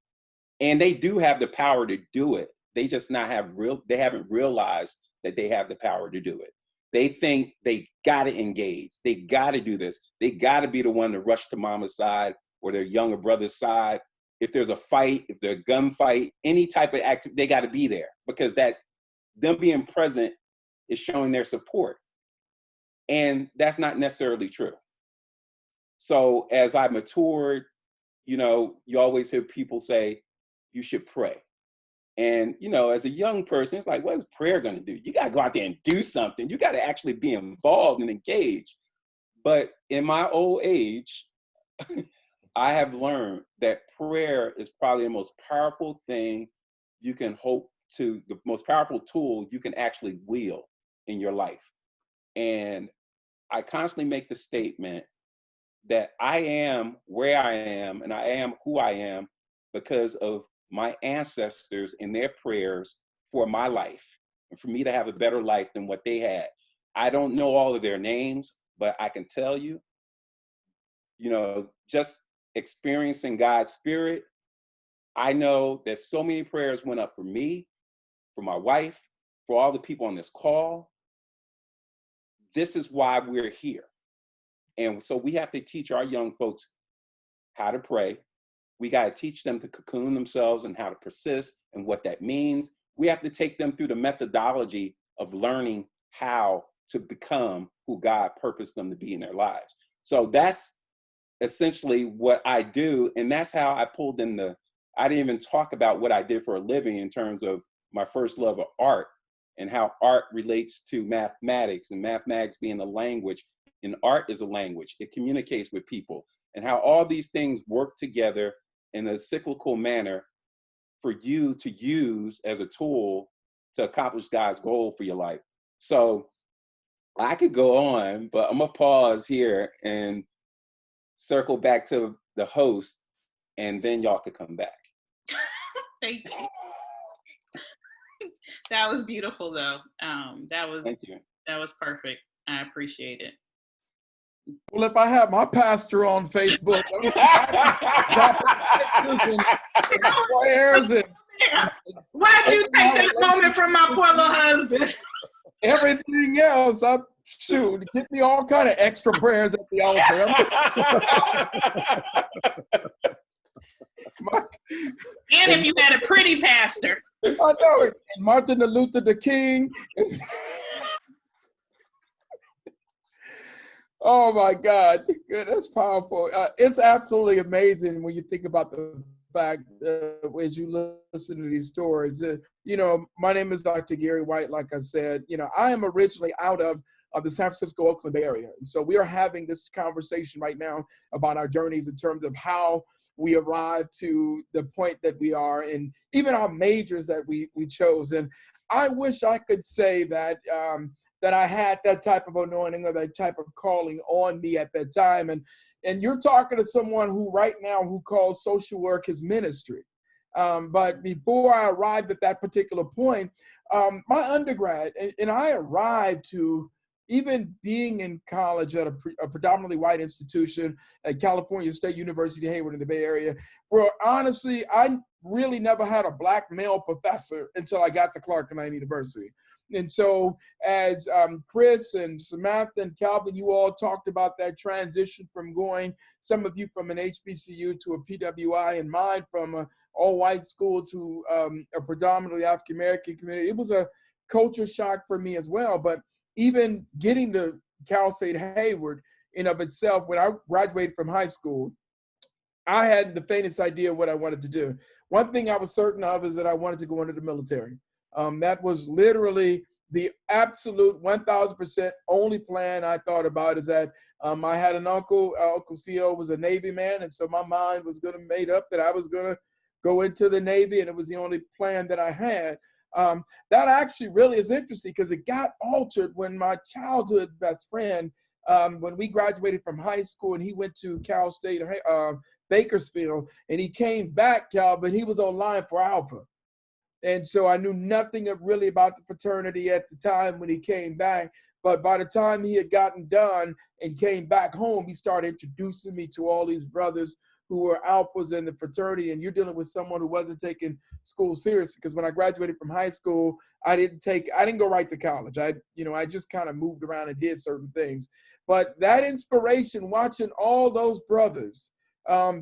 And they do have the power to do it. They just they haven't realized that they have the power to do it. They think they gotta engage, they gotta do this, they gotta be the one to rush to mama's side or their younger brother's side. If there's a fight, if there's a gunfight, any type of activity, they gotta be there, because that them being present is showing their support. And that's not necessarily true. So as I matured, you always hear people say, you should pray. And, as a young person, it's like, what is prayer going to do? You got to go out there and do something. You got to actually be involved and engaged. But in my old age, I have learned that prayer is probably the most powerful thing you can the most powerful tool you can actually wield in your life. And I constantly make the statement that I am where I am and I am who I am because of my ancestors and their prayers for my life and for me to have a better life than what they had. I don't know all of their names, but I can tell you, just experiencing God's spirit, I know that so many prayers went up for me, for my wife, for all the people on this call. This is why we're here. And so we have to teach our young folks how to pray. We got to teach them to cocoon themselves and how to persist and what that means. We have to take them through the methodology of learning how to become who God purposed them to be in their lives. So that's essentially what I do. And that's how I pulled in I didn't even talk about what I did for a living in terms of my first love of art and how art relates to mathematics, and mathematics being a language, and art is a language. It communicates with people, and how all these things work together in a cyclical manner for you to use as a tool to accomplish God's goal for your life. So I could go on, but I'm gonna pause here and circle back to the host, and then y'all could come back. Thank you. That was beautiful, though. Thank you. That was perfect. I appreciate it. Well, if I have my pastor on Facebook, prayers and Why'd you take that moment from my poor little husband? everything else, shoot, get me all kind of extra prayers at the altar. And if you had a pretty pastor. I know it. And Martin Luther the King. Oh my God, good, that's powerful. It's absolutely amazing when you think about the fact as you listen to these stories. My name is Dr. Gary White. Like I said, I am originally out of the San Francisco, Oakland area. And so we are having this conversation right now about our journeys in terms of how we arrived to the point that we are, and even our majors that we chose. And I wish I could say that that I had that type of anointing or that type of calling on me at that time. And you're talking to someone who right now who calls social work his ministry. But before I arrived at that particular point, my undergrad, and I arrived to even being in college at a predominantly white institution at California State University, Hayward in the Bay Area, where honestly, I really never had a black male professor until I got to Clark Atlanta University. And so as Chris and Samantha and Calvin, you all talked about that transition from going, some of you from an HBCU to a PWI, and mine from an all-white school to a predominantly African-American community. It was a culture shock for me as well. But even getting to Cal State Hayward in of itself, when I graduated from high school, I hadn't the faintest idea what I wanted to do. One thing I was certain of is that I wanted to go into the military. That was literally the absolute 1,000% only plan I thought about. Is that I had an uncle, Uncle CO was a Navy man, and so my mind was going to made up that I was going to go into the Navy, and it was the only plan that I had. That actually really is interesting because it got altered when my childhood best friend, when we graduated from high school, and he went to Cal State Bakersfield, and he came back, Cal, but he was online for Alpha. And so I knew nothing really about the fraternity at the time when he came back. But by the time he had gotten done and came back home, he started introducing me to all these brothers who were alphas in the fraternity. And you're dealing with someone who wasn't taking school seriously. Because when I graduated from high school, I didn't go right to college. I just kind of moved around and did certain things. But that inspiration, watching all those brothers,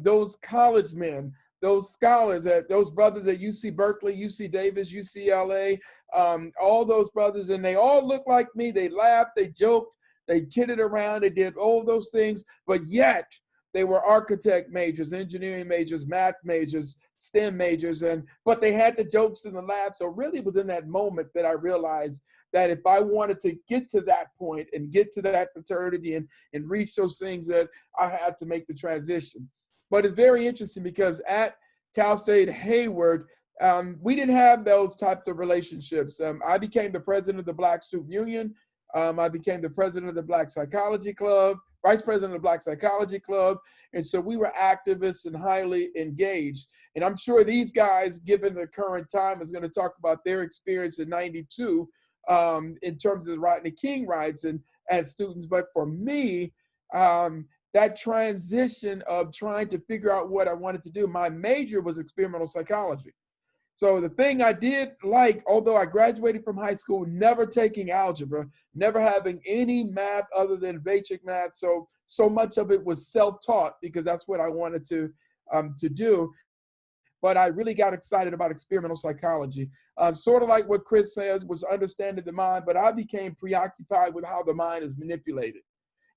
those college men, those scholars, those brothers at UC Berkeley, UC Davis, UCLA, all those brothers, and they all looked like me. They laughed, they joked, they kidded around, they did all those things, but yet they were architect majors, engineering majors, math majors, STEM majors, but they had the jokes and the laughs. So really it was in that moment that I realized that if I wanted to get to that point and get to that fraternity and reach those things, that I had to make the transition. But it's very interesting because at Cal State Hayward, we didn't have those types of relationships. I became the president of the Black Student Union. I became the president of the Black Psychology Club, vice president of the Black Psychology Club. And so we were activists and highly engaged. And I'm sure these guys, given the current time, is going to talk about their experience in '92 in terms of the Rodney King riots and as students. But for me, that transition of trying to figure out what I wanted to do, my major was experimental psychology. So the thing I did like, although I graduated from high school, never taking algebra, never having any math other than basic math. So much of it was self-taught because that's what I wanted to do. But I really got excited about experimental psychology. Sort of like what Chris says, was understanding the mind, but I became preoccupied with how the mind is manipulated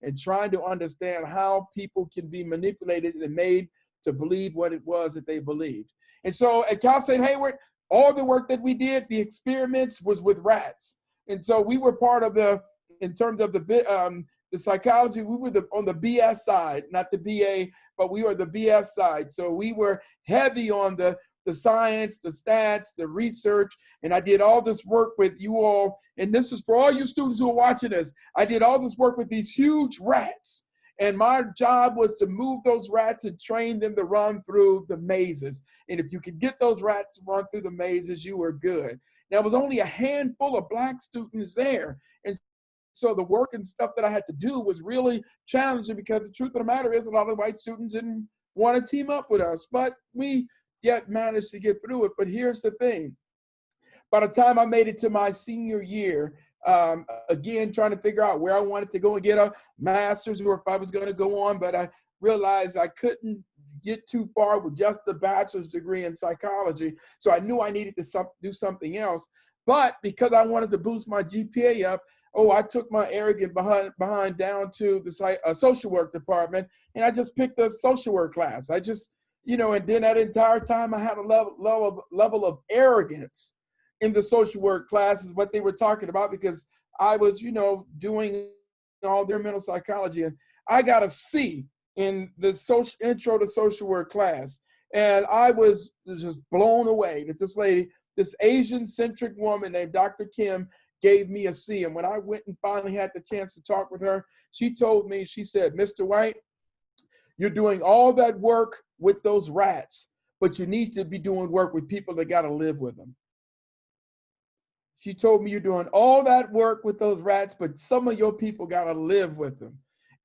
and trying to understand how people can be manipulated and made to believe what it was that they believed. And so at Cal State Hayward, all the work that we did, the experiments was with rats. And so we were part of in terms of the psychology, we were on the BS side, not the BA, but we were the BS side. So we were heavy on the science, the stats, the research, and I did all this work with you all. And this is for all you students who are watching this. I did all this work with these huge rats. And my job was to move those rats and train them to run through the mazes. And if you could get those rats to run through the mazes, you were good. There was only a handful of Black students there. And so the work and stuff that I had to do was really challenging, because the truth of the matter is a lot of white students didn't want to team up with us, but we yet managed to get through it. But here's the thing. By the time I made it to my senior year, again, trying to figure out where I wanted to go and get a master's, or if I was going to go on, but I realized I couldn't get too far with just a bachelor's degree in psychology. So I knew I needed to do something else. But because I wanted to boost my GPA up, I took my arrogant behind down to the social work department, and I just picked a social work class. I just, and then that entire time I had a level of arrogance in the social work classes, what they were talking about, because I was, doing all their mental psychology. And I got a C in the intro to social work class. And I was just blown away that this lady, this Asian-centric woman named Dr. Kim, gave me a C. And when I went and finally had the chance to talk with her, she told me, she said, "Mr. White, you're doing all that work with those rats, but you need to be doing work with people that got to live with them." She told me, "You're doing all that work with those rats, but some of your people got to live with them."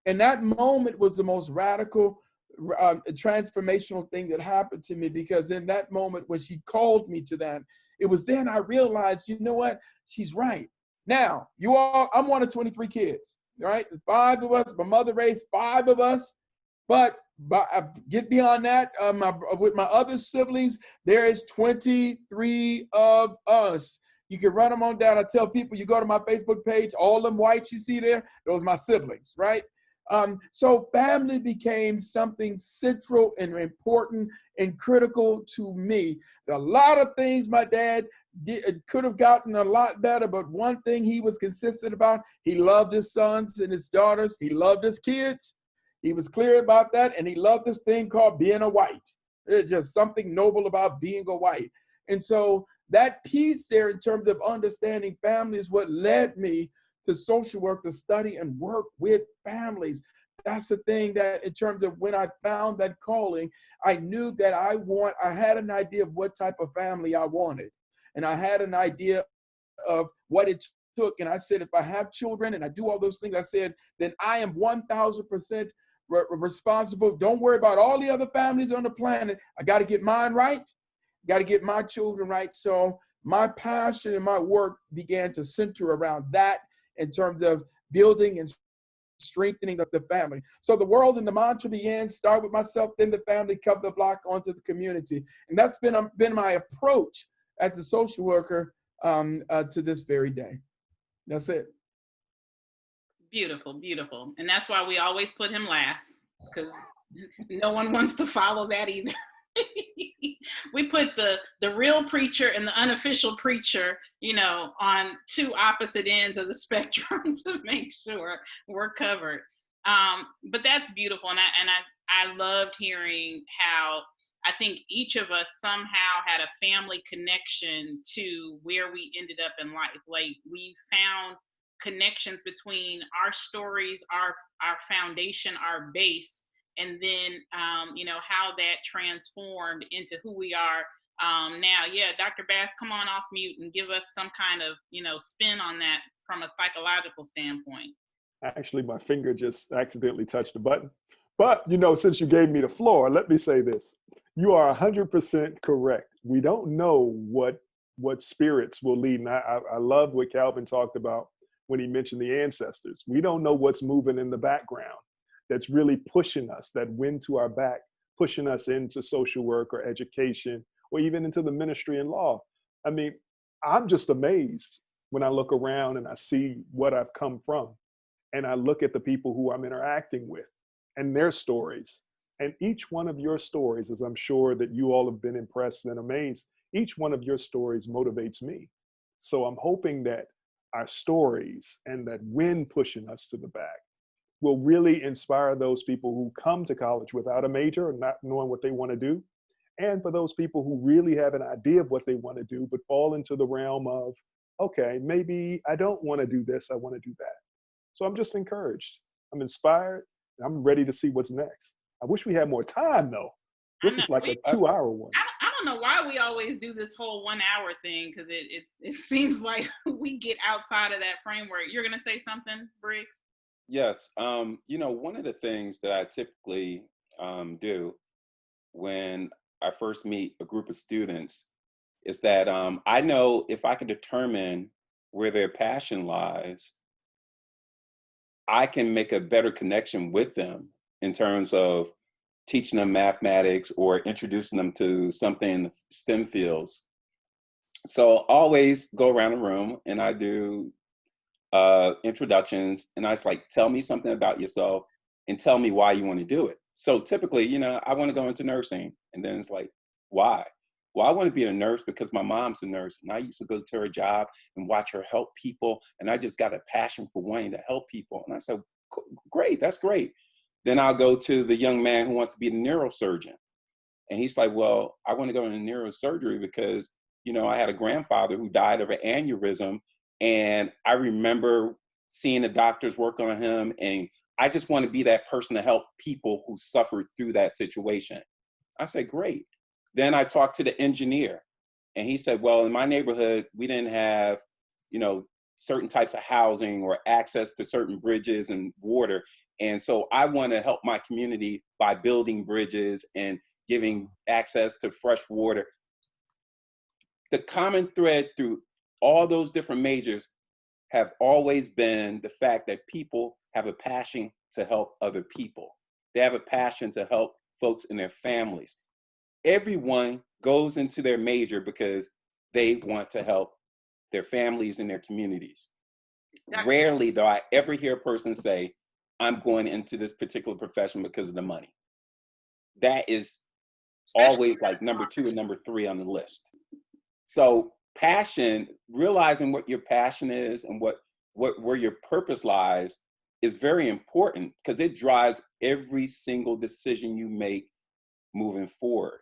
And that moment was the most radical, transformational thing that happened to me, because in that moment when she called me to that, it was then I realized, you know what? She's right. Now, I'm one of 23 kids, right? 5 of us, my mother raised 5 of us, but get beyond that, with my other siblings, there is 23 of us. You can run them on down. I tell people, you go to my Facebook page, all them whites you see there, those are my siblings, right? So family became something central and important and critical to me. There are a lot of things my dad could have gotten a lot better, but one thing he was consistent about, he loved his sons and his daughters. He loved his kids. He was clear about that, and he loved this thing called being a white. There's just something noble about being a white. And so that piece there in terms of understanding family is what led me to social work, to study and work with families. That's the thing that in terms of when I found that calling, I knew that I had an idea of what type of family I wanted. And I had an idea of what it took. And I said, if I have children and I do all those things, I said, then I am 1,000% responsible. Don't worry about all the other families on the planet. I got to get mine right. Got to get my children right. So my passion and my work began to center around that in terms of building and strengthening of the family. So the world and the mantra began, start with myself, then the family, cover the block, onto the community. And that's been my approach as a social worker to this very day. That's it. Beautiful, beautiful. And that's why we always put him last, because no one wants to follow that either. We put the real preacher and the unofficial preacher, on 2 opposite ends of the spectrum to make sure we're covered. But that's beautiful. And I loved hearing how I think each of us somehow had a family connection to where we ended up in life. Like, we found connections between our stories, our foundation, our base, and then how that transformed into who we are now. Yeah, Dr. Bass, come on off mute and give us some kind of spin on that from a psychological standpoint. Actually, my finger just accidentally touched the button. But since you gave me the floor, let me say this: you are 100% correct. We don't know what spirits will lead. And I love what Calvin talked about when he mentioned the ancestors. We don't know what's moving in the background that's really pushing us, that wind to our back, pushing us into social work or education, or even into the ministry and law. I mean, I'm just amazed when I look around and I see what I've come from, and I look at the people who I'm interacting with and their stories. And each one of your stories, as I'm sure that you all have been impressed and amazed, each one of your stories motivates me. So I'm hoping that our stories and that wind pushing us to the back will really inspire those people who come to college without a major and not knowing what they want to do. And for those people who really have an idea of what they want to do, but fall into the realm of, okay, maybe I don't want to do this, I want to do that. So I'm just encouraged. I'm inspired. I'm ready to see what's next. I wish we had more time though. This is like a 2-hour one. I don't know why we always do this whole 1 hour thing, because it seems like we get outside of that framework. You're gonna say something, Briggs? Yes. One of the things that I typically do when I first meet a group of students is that I know if I can determine where their passion lies, I can make a better connection with them in terms of teaching them mathematics or introducing them to something in the STEM fields. So I always go around the room and I do introductions, and I was like, tell me something about yourself and tell me why you want to do it. So typically, I want to go into nursing, and then it's like, why? Well, I want to be a nurse because my mom's a nurse, and I used to go to her job and watch her help people, and I just got a passion for wanting to help people. And I said, great, that's great. Then I'll go to the young man who wants to be a neurosurgeon, and he's like, well, I want to go into neurosurgery because, I had a grandfather who died of an aneurysm, and I remember seeing the doctors work on him, and I just want to be that person to help people who suffered through that situation. I said, great. Then I talked to the engineer, and he said, well, in my neighborhood, we didn't have, certain types of housing or access to certain bridges and water. And so I want to help my community by building bridges and giving access to fresh water. The common thread through all those different majors have always been the fact that people have a passion to help other people. They have a passion to help folks in their families. Everyone goes into their major because they want to help their families and their communities. Rarely do I ever hear a person say, I'm going into this particular profession because of the money. That is always like number 2 and number 3 on the list. So passion, realizing what your passion is and where your purpose lies is very important, because it drives every single decision you make moving forward.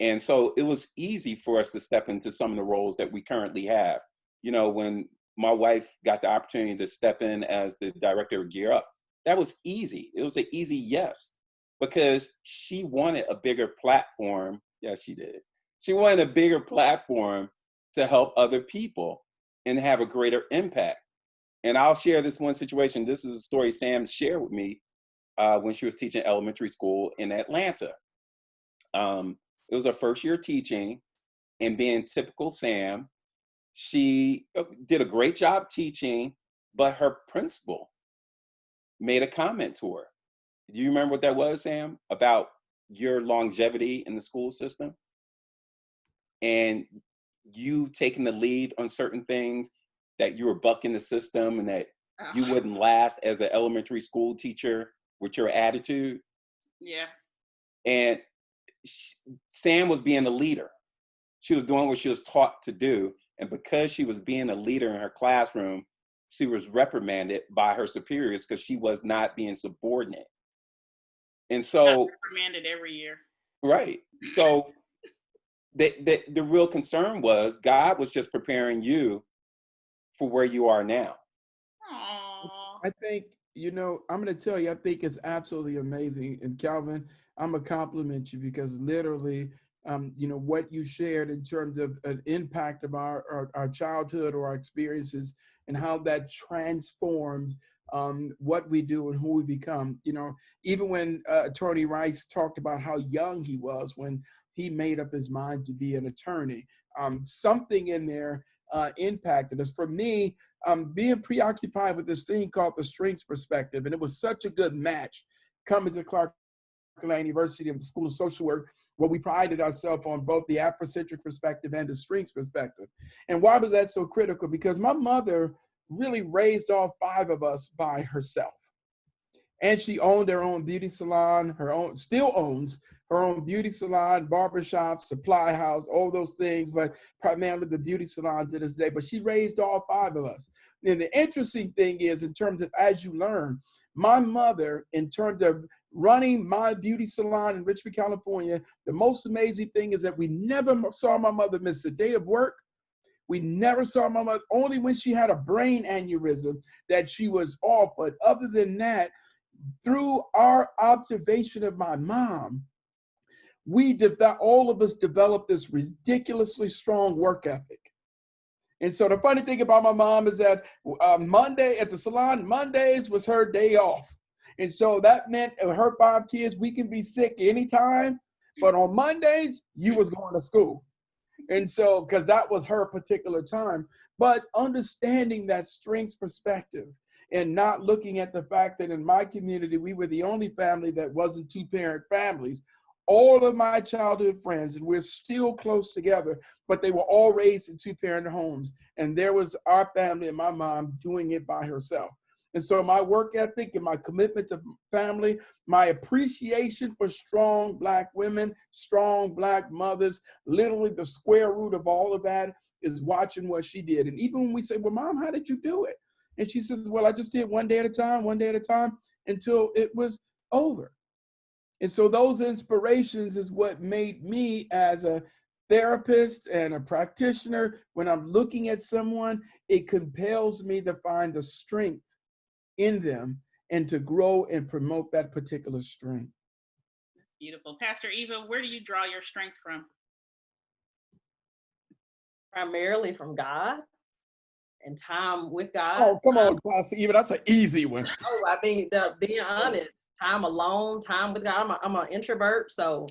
And so it was easy for us to step into some of the roles that we currently have. When my wife got the opportunity to step in as the director of Gear Up, that was easy. It was an easy yes, because she wanted a bigger platform. Yes, she did. She wanted a bigger platform to help other people and have a greater impact. And I'll share this one situation. This is a story Sam shared with me when she was teaching elementary school in Atlanta. It was her first year teaching, and being typical Sam, she did a great job teaching, but her principal made a comment to her. Do you remember what that was, Sam? About your longevity in the school system and you taking the lead on certain things, that you were bucking the system and that you wouldn't last as an elementary school teacher with your attitude. Yeah. And Sam was being a leader. She was doing what she was taught to do. And because she was being a leader in her classroom, she was reprimanded by her superiors because she was not being subordinate. And so reprimanded every year. Right. So the real concern was God was just preparing you for where you are now. Aww. I think, I'm going to tell you, I think it's absolutely amazing. And Calvin, I'm going to compliment you because literally, what you shared in terms of an impact of our childhood or our experiences and how that transformed what we do and who we become. Even when Attorney Rice talked about how young he was when he made up his mind to be an attorney, something in there impacted us. For me, being preoccupied with this thing called the strengths perspective, and it was such a good match coming to Clark Atlanta University and the School of Social Work, where we prided ourselves on both the Afrocentric perspective and the strengths perspective. And why was that so critical? Because my mother really raised all 5 of us by herself. And she owned her own beauty salon, still owns her own beauty salon, barbershop, supply house, all those things, but primarily the beauty salon to this day. But she raised all 5 of us. And the interesting thing is, in terms of as you learn, my mother, in terms of running my beauty salon in Richmond, California, the most amazing thing is that we never saw my mother miss a day of work. We never saw my mother, only when she had a brain aneurysm that she was off. But other than that, through our observation of my mom, all of us developed this ridiculously strong work ethic. And so the funny thing about my mom is that Monday at the salon, Mondays was her day off. And so that meant her 5 kids, we can be sick anytime, but on Mondays, you was going to school. And so, because that was her particular time, but understanding that strengths perspective and not looking at the fact that in my community, we were the only family that wasn't 2-parent families. All of my childhood friends, and we're still close together, but they were all raised in 2-parent homes. And there was our family and my mom doing it by herself. And so my work ethic and my commitment to family, my appreciation for strong Black women, strong Black mothers, literally the square root of all of that is watching what she did. And even when we say, well, Mom, how did you do it? And she says, well, I just did one day at a time until it was over. And so those inspirations is what made me, as a therapist and a practitioner, when I'm looking at someone, it compels me to find the strength in them and to grow and promote that particular strength. Beautiful. Pastor Eva, where do you draw your strength from? Primarily from God and time with God. Oh, come on, Pastor Eva, that's an easy one. Oh, I mean, being honest, time alone, time with God. I'm an introvert, so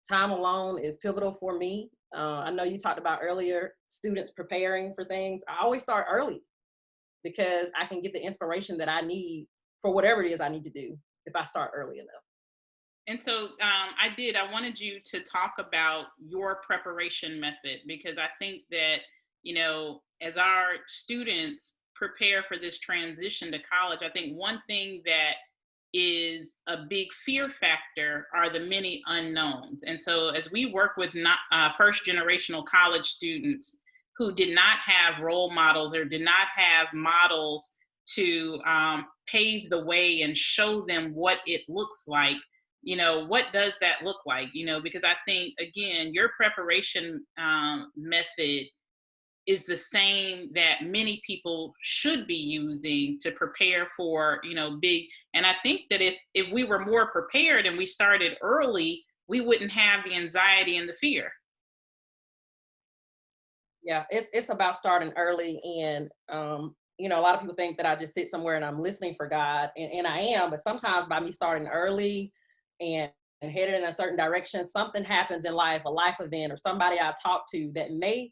time alone is pivotal for me. I know you talked about earlier, students preparing for things. I always start early because I can get the inspiration that I need for whatever it is I need to do if I start early enough. And so I wanted you to talk about your preparation method, because I think that, as our students prepare for this transition to college, I think one thing that is a big fear factor are the many unknowns. And so as we work with first generational college students who did not have role models or did not have models to pave the way and show them what it looks like, what does that look like? Because I think, again, your preparation method is the same that many people should be using to prepare for, big. And I think that if we were more prepared and we started early, we wouldn't have the anxiety and the fear. Yeah, it's about starting early. And, a lot of people think that I just sit somewhere and I'm listening for God, and I am, but sometimes by me starting early and headed in a certain direction, something happens in life, a life event or somebody I talk to that may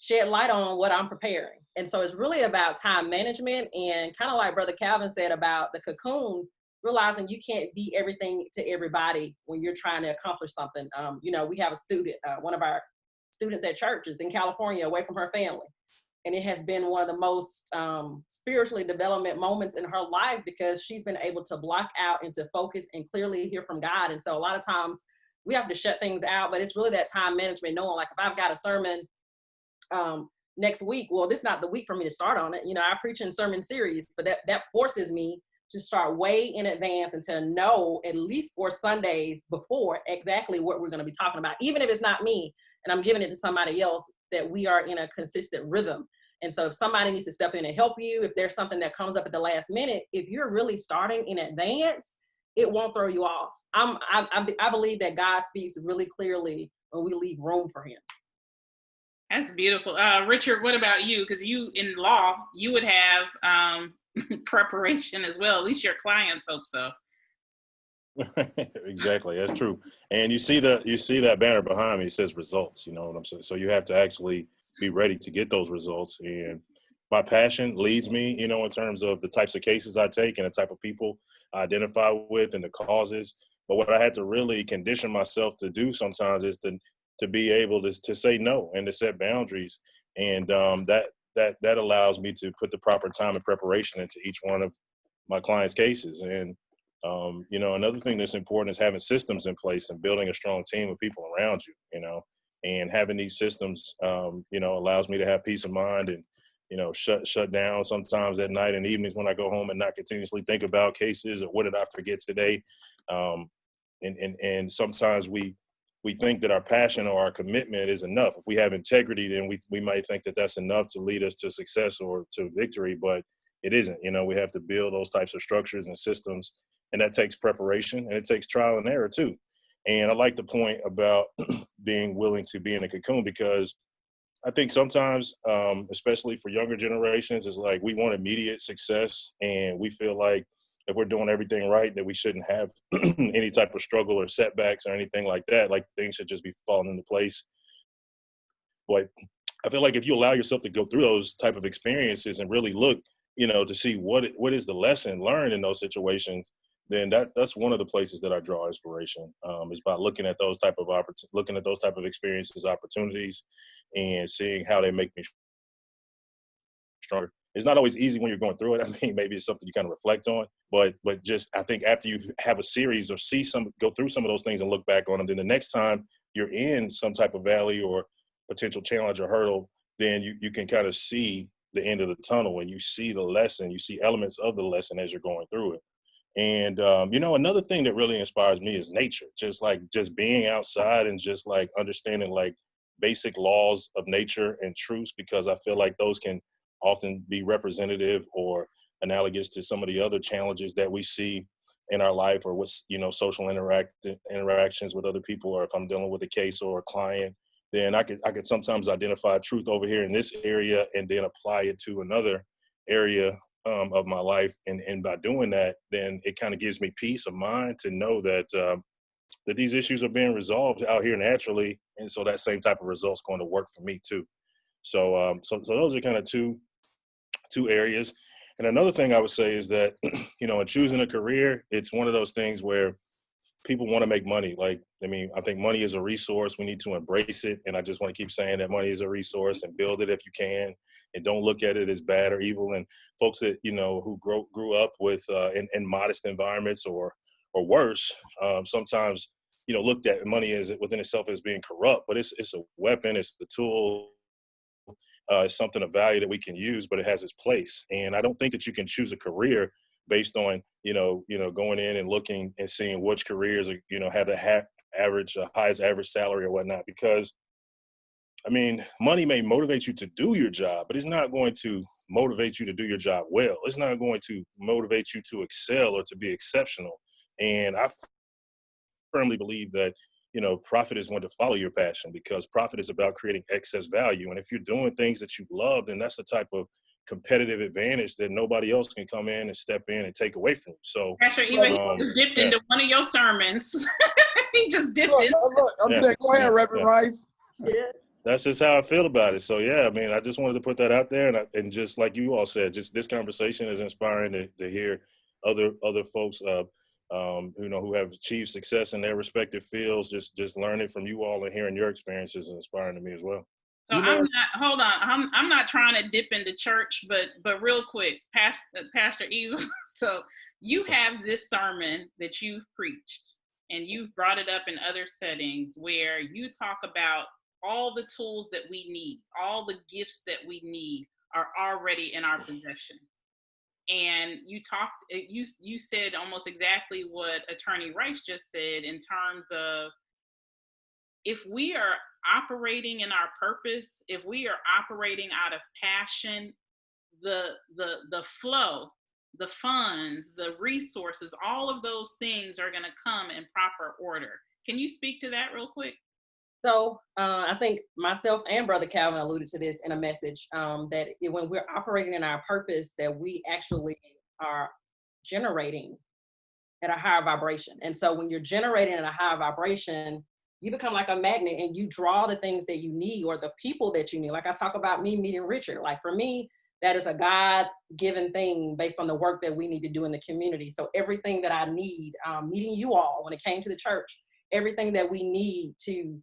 shed light on what I'm preparing. And so it's really about time management, and kind of like Brother Calvin said about the cocoon, realizing you can't be everything to everybody when you're trying to accomplish something. We have a student, one of our students at church is in California away from her family. And it has been one of the most spiritually development moments in her life, because she's been able to block out and to focus and clearly hear from God. And so a lot of times we have to shut things out, but it's really that time management, knowing like if I've got a sermon next week, well, this is not the week for me to start on it. I preach in sermon series, but that forces me to start way in advance and to know at least 4 Sundays before exactly what we're going to be talking about, even if it's not me and I'm giving it to somebody else, that we are in a consistent rhythm. And so if somebody needs to step in and help you, if there's something that comes up at the last minute, if you're really starting in advance, it won't throw you off. I believe that God speaks really clearly when we leave room for him. That's beautiful. Richard, what about you? Because you, in law, you would have preparation as well. At least your clients hope so. Exactly, that's true. And you see that banner behind me. It says results. You know what I'm saying? So you have to actually be ready to get those results. And my passion leads me, in terms of the types of cases I take and the type of people I identify with and the causes. But what I had to really condition myself to do sometimes is to be able to say no and to set boundaries. And that allows me to put the proper time and preparation into each one of my clients' cases. And You know, another thing that's important is having systems in place and building a strong team of people around you, you know, and having these systems, you know, allows me to have peace of mind and, you know, shut down sometimes at night and evenings when I go home and not continuously think about cases or what did I forget today. Um, and sometimes we think that our passion or our commitment is enough. If we have integrity, then we might think that that's enough to lead us to success or to victory, but it isn't. You know, we have to build those types of structures and systems, and that takes preparation and it takes trial and error too. And I like the point about being willing to be in a cocoon, because I think sometimes, especially for younger generations, it's like we want immediate success, and we feel like if we're doing everything right, that we shouldn't have any type of struggle or setbacks or anything like that. Like things should just be falling into place. But I feel like if you allow yourself to go through those type of experiences and really look, you know, to see what is the lesson learned in those situations, then that's one of the places that I draw inspiration, is by looking at those type of looking at those type of experiences, opportunities, and seeing how they make me stronger. It's not always easy when you're going through it. I mean, maybe it's something you kind of reflect on, but just I think after you have a series or go through some of those things and look back on them, then the next time you're in some type of valley or potential challenge or hurdle, then you can kind of see the end of the tunnel and you see the lesson, you see elements of the lesson as you're going through it. And you know, another thing that really inspires me is nature. Just being outside and just like understanding like basic laws of nature and truths, because I feel like those can often be representative or analogous to some of the other challenges that we see in our life, or with, you know, social interactions with other people, or if I'm dealing with a case or a client, then I could sometimes identify truth over here in this area and then apply it to another area of my life. And by doing that, then it kind of gives me peace of mind to know that that these issues are being resolved out here naturally. And so that same type of result's going to work for me too. So so those are kind of two areas. And another thing I would say is that, you know, in choosing a career, it's one of those things where people want to make money. Like, I mean, I think money is a resource. We need to embrace it. And I just want to keep saying that money is a resource, and build it if you can, and don't look at it as bad or evil. And folks that, you know, who grew up with in modest environments or worse, sometimes, you know, looked at money as within itself as being corrupt, but it's a weapon, it's the tool. It's something of value that we can use, but it has its place. And I don't think that you can choose a career based on, going in and looking and seeing which careers are, you know, have the highest average salary or whatnot. Because, I mean, money may motivate you to do your job, but it's not going to motivate you to do your job well. It's not going to motivate you to excel or to be exceptional. And I firmly believe that, you know, profit is going to follow your passion, because profit is about creating excess value. And if you're doing things that you love, then that's the type of competitive advantage that nobody else can come in and step in and take away from you. So, Pastor Eva, he just dipped into one of your sermons. He just dipped in. Look, I'm saying, go ahead, Reverend Rice. Yes. That's just how I feel about it. So yeah, I mean, I just wanted to put that out there, and just like you all said, just this conversation is inspiring to hear other folks, who have achieved success in their respective fields. Just learning from you all and hearing your experiences is inspiring to me as well. So I'm not trying to dip into church, but real quick, Pastor Eva. So you have this sermon that you've preached, and you've brought it up in other settings where you talk about all the tools that we need, all the gifts that we need are already in our possession. And you said almost exactly what Attorney Rice just said, in terms of, if we are operating in our purpose, if we are operating out of passion, the flow, the funds, the resources, all of those things are going to come in proper order. Can you speak to that real quick? So I think myself and Brother Calvin alluded to this in a message, that when we're operating in our purpose, that we actually are generating at a higher vibration. And so when you're generating at a higher vibration, you become like a magnet, and you draw the things that you need, or the people that you need. Like I talk about me meeting Richard. Like for me, that is a God-given thing based on the work that we need to do in the community. So everything that I need, meeting you all when it came to the church, everything that we need to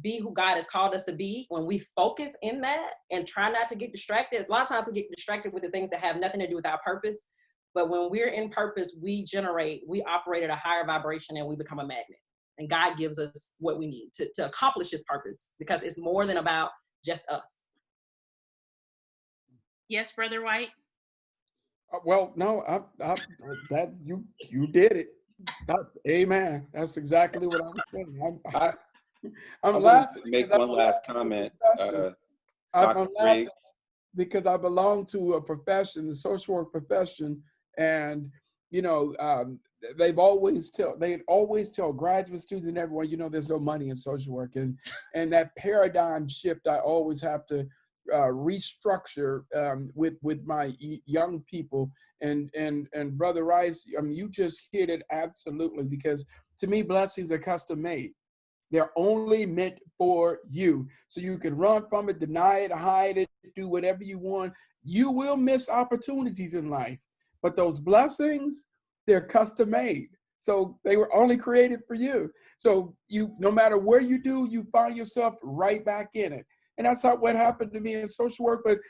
be who God has called us to be, when we focus in that and try not to get distracted. A lot of times we get distracted with the things that have nothing to do with our purpose. But when we're in purpose, we operate at a higher vibration and we become a magnet. And God gives us what we need to accomplish his purpose, because it's more than about just us. Yes, Brother White? Well, no, that you did it. Amen. That's exactly what I was saying. I I'm want laughing to make because one last comment, I'm Dr. laughing Briggs. because I belong to a profession, the social work profession, and you know, they'd always tell graduate students and everyone, there's no money in social work, and that paradigm shift I always have to restructure with my young people. And Brother Rice, I mean, you just hit it absolutely, because to me, blessings are custom made. They're only meant for you. So you can run from it, deny it, hide it, do whatever you want. You will miss opportunities in life, but those blessings, they're custom made. So they were only created for you. So no matter where you do, you find yourself right back in it. And that's what happened to me in social work. But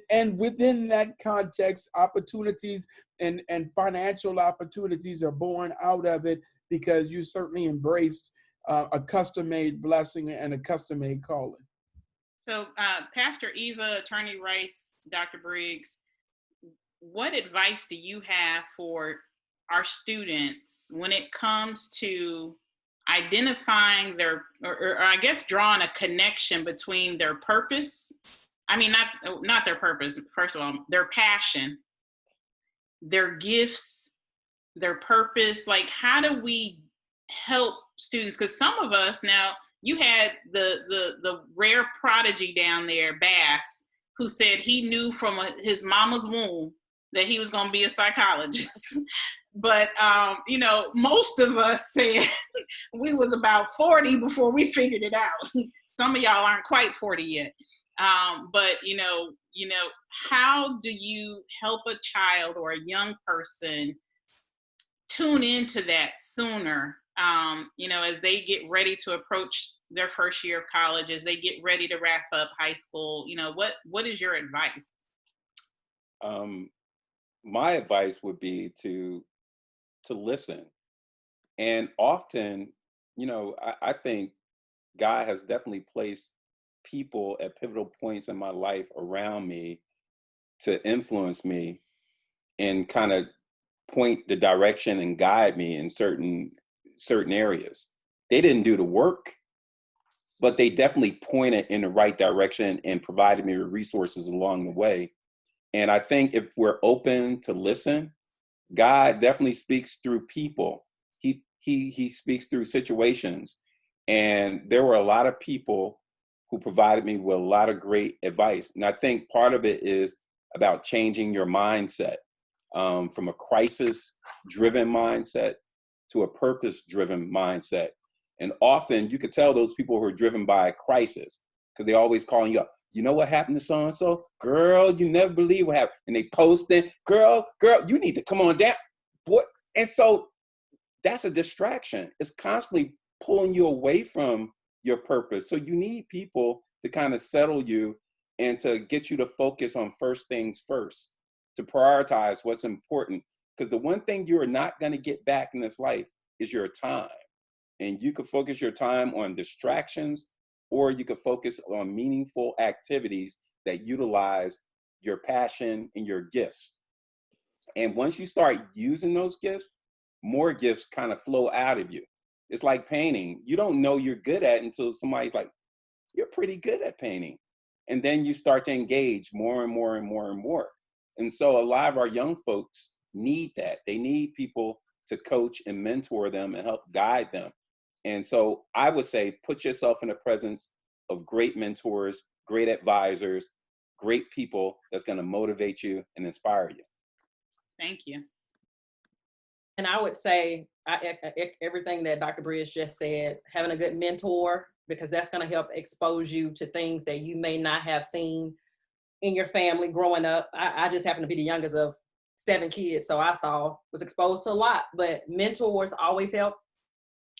and within that context, opportunities and financial opportunities are born out of it, because you certainly embraced a custom-made blessing and a custom-made calling. So, Pastor Eva, Attorney Rice, Dr. Briggs, what advice do you have for our students when it comes to identifying or I guess drawing a connection between their purpose? I mean, not their purpose, first of all, their passion, their gifts, their purpose. Like, how do we help students? Because some of us, now you had the rare prodigy down there, Bass, who said he knew from his mama's womb that he was going to be a psychologist. But most of us said we was about 40 before we figured it out. Some of y'all aren't quite 40 yet. But how do you help a child or a young person tune into that sooner, as they get ready to approach their first year of college, as they get ready to wrap up high school? What is your advice? My advice would be to listen. And often, I think God has definitely placed people at pivotal points in my life around me to influence me and kind of point the direction and guide me in certain areas. They didn't do the work, but they definitely pointed in the right direction and provided me with resources along the way. And I think if we're open to listen, God definitely speaks through people. He speaks through situations. And there were a lot of people who provided me with a lot of great advice. And I think part of it is about changing your mindset from a crisis-driven mindset to a purpose-driven mindset. And often you could tell those people who are driven by a crisis, because they're always calling you up. You know what happened to so-and-so? Girl, you never believe what happened. And they posting, girl, you need to come on down. Boy. And so that's a distraction. It's constantly pulling you away from your purpose. So you need people to kind of settle you and to get you to focus on first things first, to prioritize what's important. Because the one thing you are not going to get back in this life is your time. And you could focus your time on distractions, or you could focus on meaningful activities that utilize your passion and your gifts. And once you start using those gifts, more gifts kind of flow out of you. It's like painting. You don't know you're good at it until somebody's like, you're pretty good at painting. And then you start to engage more and more and more and more. And so a lot of our young folks need that. They need people to coach and mentor them and help guide them. And so I would say, put yourself in the presence of great mentors, great advisors, great people that's going to motivate you and inspire you. Thank you. And I would say everything that Dr. Briggs just said, having a good mentor, because that's going to help expose you to things that you may not have seen in your family growing up. I just happen to be the youngest of 7 kids, so I was exposed to a lot, but mentors always help,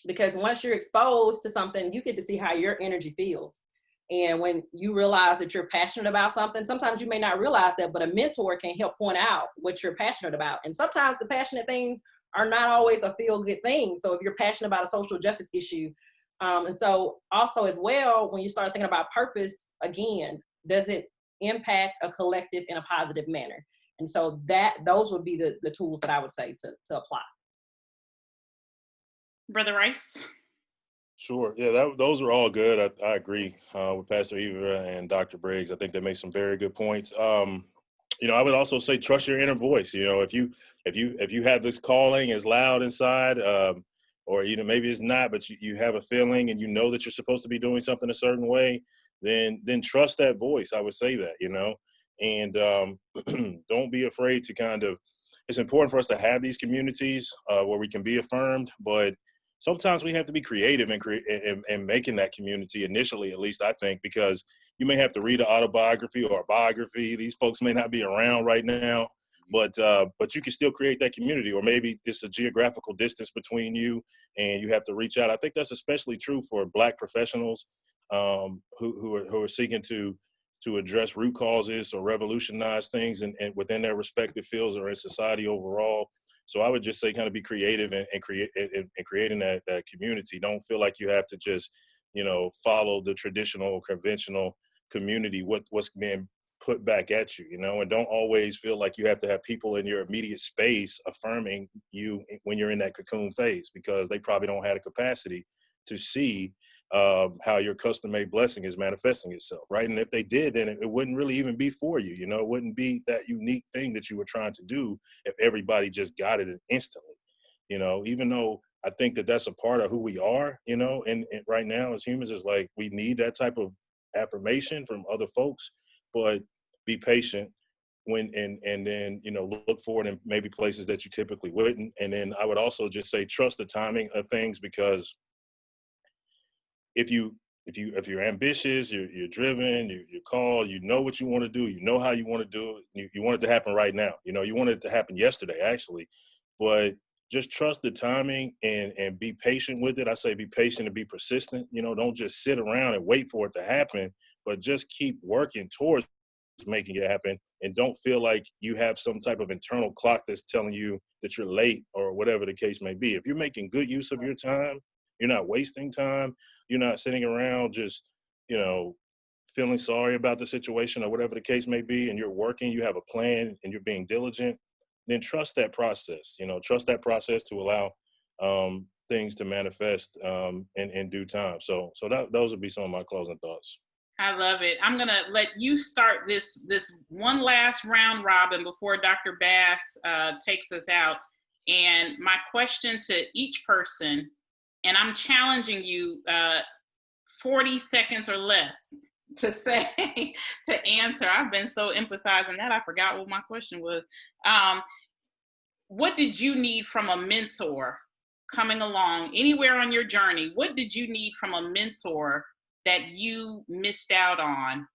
because once you're exposed to something, you get to see how your energy feels. And when you realize that you're passionate about something, sometimes you may not realize that, but a mentor can help point out what you're passionate about. And sometimes the passionate things are not always a feel-good thing. So if you're passionate about a social justice issue, and so also as well, when you start thinking about purpose, again, does it impact a collective in a positive manner? And so those would be the tools that I would say to apply. Brother Rice. Sure. Yeah, those are all good. I agree with Pastor Eva and Dr. Briggs. I think they make some very good points. I would also say trust your inner voice. If you have this calling is loud inside, or maybe it's not, but you have a feeling and you know that you're supposed to be doing something a certain way, then trust that voice. I would say that, and don't be afraid to it's important for us to have these communities where we can be affirmed, but sometimes we have to be creative in making that community initially, at least I think, because you may have to read an autobiography or a biography. These folks may not be around right now, but you can still create that community, or maybe it's a geographical distance between you and you have to reach out. I think that's especially true for Black professionals who are seeking to address root causes or revolutionize things and within their respective fields or in society overall. So I would just say kind of be creative and creating that community. Don't feel like you have to just, follow the traditional, conventional community, what's being put back at you, and don't always feel like you have to have people in your immediate space affirming you when you're in that cocoon phase, because they probably don't have the capacity to see how your custom-made blessing is manifesting itself, right? And if they did, then it wouldn't really even be for you, it wouldn't be that unique thing that you were trying to do if everybody just got it instantly, even though I think that that's a part of who we are, and right now as humans is like, we need that type of affirmation from other folks, but be patient and then look forward in maybe places that you typically wouldn't. And then I would also just say trust the timing of things, because if you're ambitious, you're driven, you're called, you know what you want to do, you know how you want to do it, you want it to happen right now, you want it to happen yesterday actually, but just trust the timing and be patient with it. I say be patient and be persistent. Don't just sit around and wait for it to happen, but just keep working towards making it happen, and don't feel like you have some type of internal clock that's telling you that you're late or whatever the case may be. If you're making good use of your time, you're not wasting time, you're not sitting around just, feeling sorry about the situation or whatever the case may be, and you're working, you have a plan, and you're being diligent, then trust that process, trust that process to allow things to manifest in due time. So those would be some of my closing thoughts. I love it. I'm going to let you start this one last round robin before Dr. Bass takes us out. And my question to each person, and I'm challenging you 40 seconds or less to say, to answer. I've been so emphasizing that I forgot what my question was. What did you need from a mentor coming along anywhere on your journey? What did you need from a mentor that you missed out on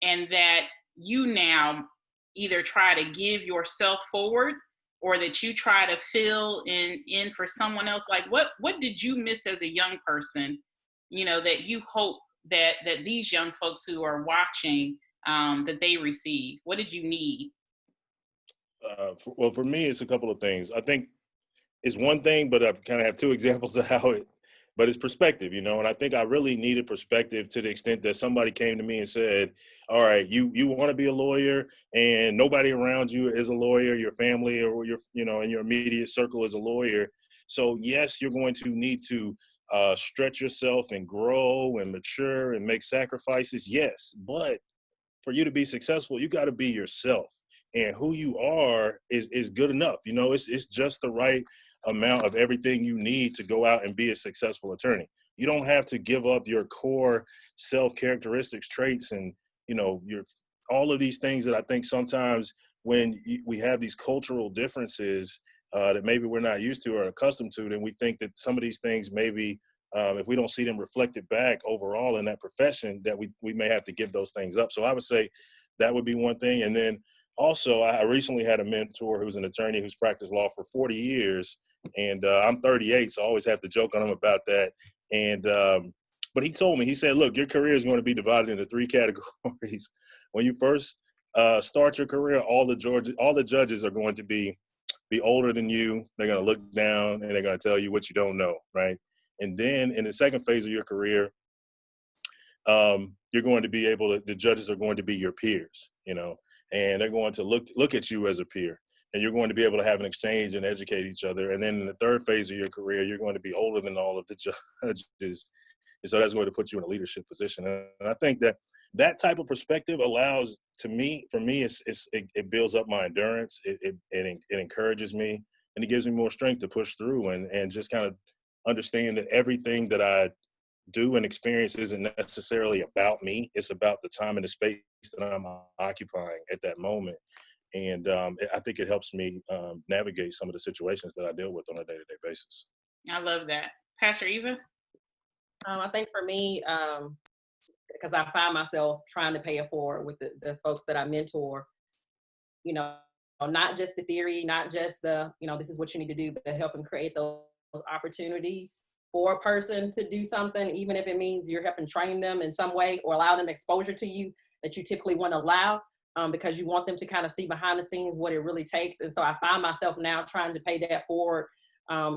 and that you now either try to give yourself forward or that you try to fill in for someone else? Like what did you miss as a young person, that you hope that these young folks who are watching, that they receive? What did you need? Well, for me, it's a couple of things. I think it's one thing, but I kind of have two examples of but it's perspective, and I think I really needed perspective to the extent that somebody came to me and said, all right, you want to be a lawyer and nobody around you is a lawyer, your family or your, in your immediate circle is a lawyer. So yes, you're going to need to stretch yourself and grow and mature and make sacrifices. Yes. But for you to be successful, you got to be yourself, and who you are is good enough. It's just the right amount of everything you need to go out and be a successful attorney. You don't have to give up your core self characteristics, traits, and your all of these things that I think sometimes when we have these cultural differences that maybe we're not used to or accustomed to, then we think that some of these things maybe if we don't see them reflected back overall in that profession, that we may have to give those things up. So I would say that would be one thing. And then also, I recently had a mentor who's an attorney who's practiced law for 40 years. And I'm 38, so I always have to joke on him about that. And But he told me, he said, look, your career is going to be divided into 3 categories. When you first start your career, all the judges are going to be older than you. They're going to look down and they're going to tell you what you don't know, right? And then in the second phase of your career, you're going to be the judges are going to be your peers, you know, and they're going to look at you as a peer, and you're going to be able to have an exchange and educate each other. And then in the third phase of your career, you're going to be older than all of the judges. And so that's going to put you in a leadership position. And I think that type of perspective allows, for me, it builds up my endurance. It encourages me, and it gives me more strength to push through and just kind of understand that everything that I do and experience isn't necessarily about me. It's about the time and the space that I'm occupying at that moment. And I think it helps me navigate some of the situations that I deal with on a day-to-day basis. I love that. Pastor Eva? I think for me, because I find myself trying to pay it forward with the folks that I mentor, you know, not just the theory, not just the, you know, this is what you need to do, but helping create those opportunities for a person to do something, even if it means you're helping train them in some way or allow them exposure to you that you typically want to allow, because you want them to kind of see behind the scenes what it really takes. And so I find myself now trying to pay that forward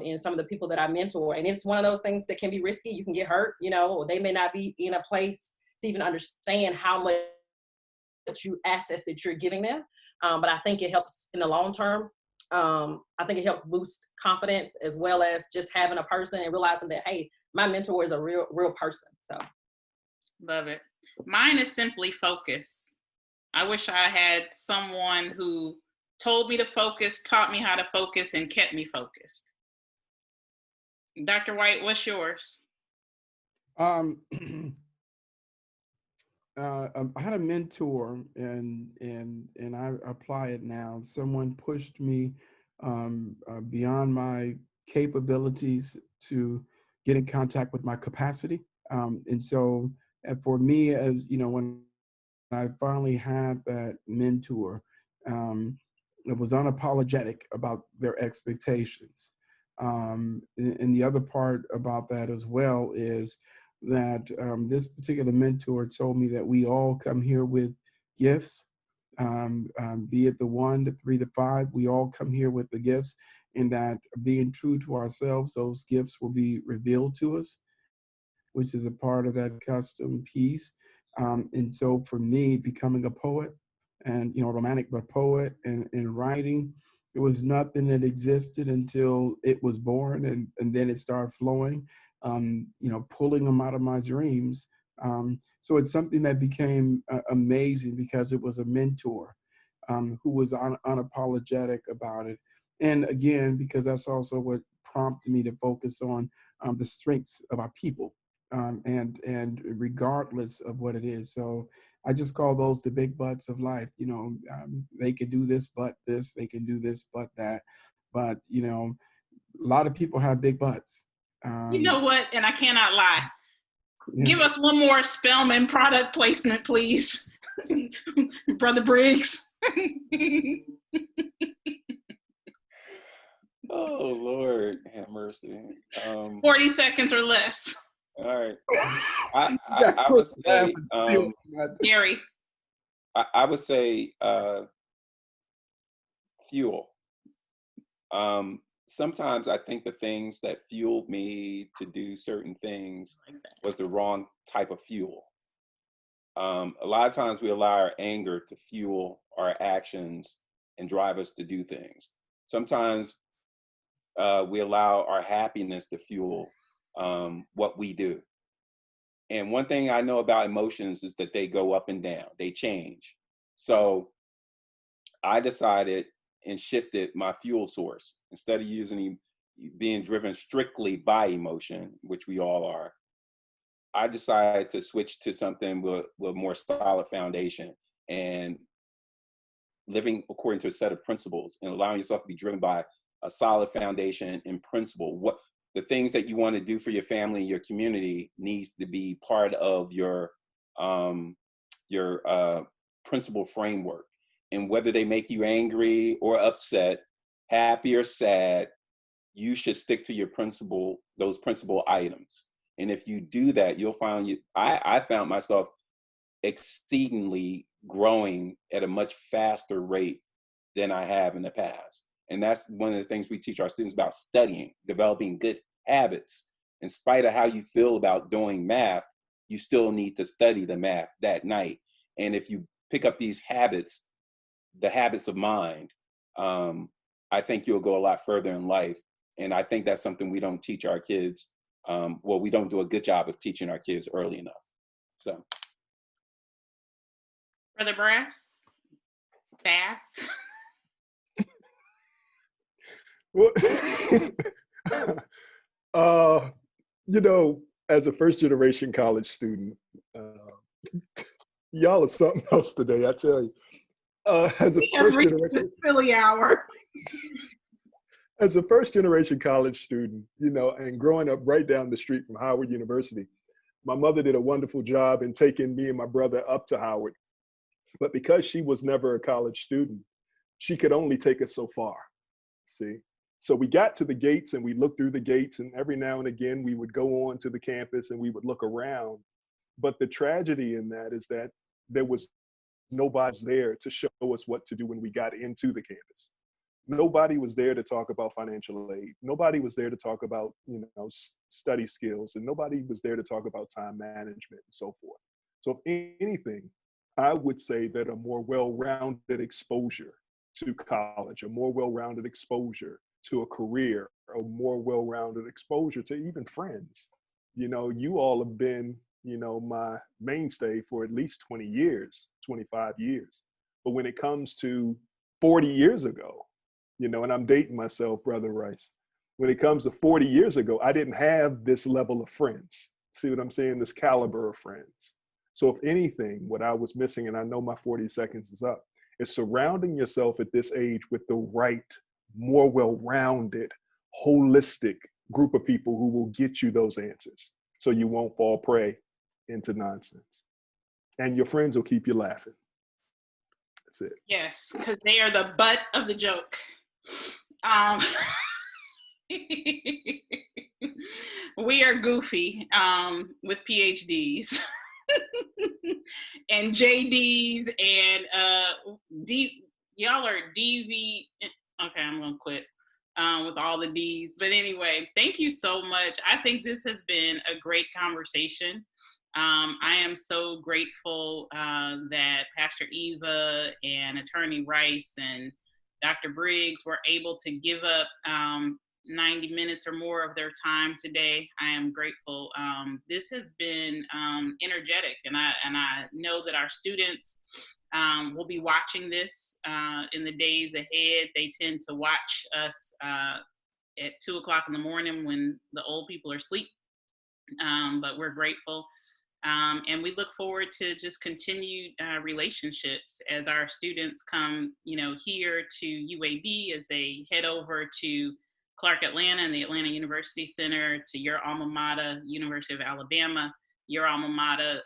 in some of the people that I mentor. And it's one of those things that can be risky. You can get hurt, you know, or they may not be in a place to even understand how much assets that you're giving them. But I think it helps in the long term. I think it helps boost confidence, as well as just having a person and realizing that, hey, my mentor is a real person. So love it. Mine is simply focus. I wish I had someone who told me to focus, taught me how to focus, and kept me focused. Dr. White, what's yours? I had a mentor, and I apply it now. Someone pushed me beyond my capabilities to get in contact with my capacity. And so for me, as you know, when I finally had that mentor, it was unapologetic about their expectations. And the other part about that as well is that this particular mentor told me that we all come here with gifts, be it the 1, the 3, the 5, we all come here with the gifts, and that being true to ourselves, those gifts will be revealed to us, which is a part of that custom piece. And so for me, becoming a poet, and, you know, romantic, but poet and writing, it was nothing that existed until it was born, and then it started flowing, you know, pulling them out of my dreams. So it's something that became amazing because it was a mentor who was unapologetic about it. And again, because that's also what prompted me to focus on the strengths of our people, and regardless of what it is. So I just call those the big butts of life. You know, they can do this, but this, they can do this, but that. But, you know, a lot of people have big butts. You know what? And I cannot lie. Yeah. Give us one more Spellman product placement, please. Brother Briggs. Oh, Lord, have mercy. 40 seconds or less. All right. I would say, Gary. I would say fuel. Sometimes I think the things that fueled me to do certain things was the wrong type of fuel. A lot of times we allow our anger to fuel our actions and drive us to do things. Sometimes we allow our happiness to fuel what we do. And one thing I know about emotions is that they go up and down, they change. So I decided and shifted my fuel source. Instead of being driven strictly by emotion, which we all are, I decided to switch to something with more solid foundation and living according to a set of principles and allowing yourself to be driven by a solid foundation and principle. What the things that you want to do for your family and your community needs to be part of your principle framework. And whether they make you angry or upset, happy or sad, you should stick to your those principal items. And if you do that, you'll find I found myself exceedingly growing at a much faster rate than I have in the past. And that's one of the things we teach our students about: studying, developing good habits. In spite of how you feel about doing math, you still need to study the math that night. And if you pick up these habits, the habits of mind, I think you'll go a lot further in life. And I think that's something we don't teach our kids. Well, we don't do a good job of teaching our kids early enough. So, Brother Bass. Well, you know, as a first generation college student, y'all are something else today, I tell you. As a We have first reached generation, the silly hour. as a first generation college student, you know, and growing up right down the street from Howard University, my mother did a wonderful job in taking me and my brother up to Howard. But because she was never a college student, she could only take us so far. See? So we got to the gates and we looked through the gates, and every now and again we would go on to the campus and we would look around. But the tragedy in that is that there was nobody there to show us what to do when we got into the campus. Nobody was there to talk about financial aid. Nobody was there to talk about, you know, study skills, and nobody was there to talk about time management and so forth. So if anything, I would say that a more well-rounded exposure to college, a more well-rounded exposure to a career, a more well-rounded exposure to even friends. You know, you all have been, you know, my mainstay for at least 20 years, 25 years. But when it comes to 40 years ago, you know, and I'm dating myself, Brother Rice, when it comes to 40 years ago, I didn't have this level of friends. See what I'm saying? This caliber of friends. So if anything, what I was missing, and I know my 40 seconds is up, is surrounding yourself at this age with the right, more well-rounded, holistic group of people who will get you those answers so you won't fall prey into nonsense. And your friends will keep you laughing. That's it. Yes, because they are the butt of the joke. Um, we are goofy with PhDs and JDs and y'all are DV. Okay, I'm gonna quit with all the Ds. But anyway, thank you so much. I think this has been a great conversation. I am so grateful that Pastor Eva and Attorney Rice and Dr. Briggs were able to give up 90 minutes or more of their time today. I am grateful. This has been energetic, and I know that our students will be watching this in the days ahead. They tend to watch us at 2 o'clock in the morning when the old people are asleep, but we're grateful. And we look forward to just continued relationships as our students come, you know, here to UAB, as they head over to Clark Atlanta and the Atlanta University Center, to your alma mater, University of Alabama, your alma mater,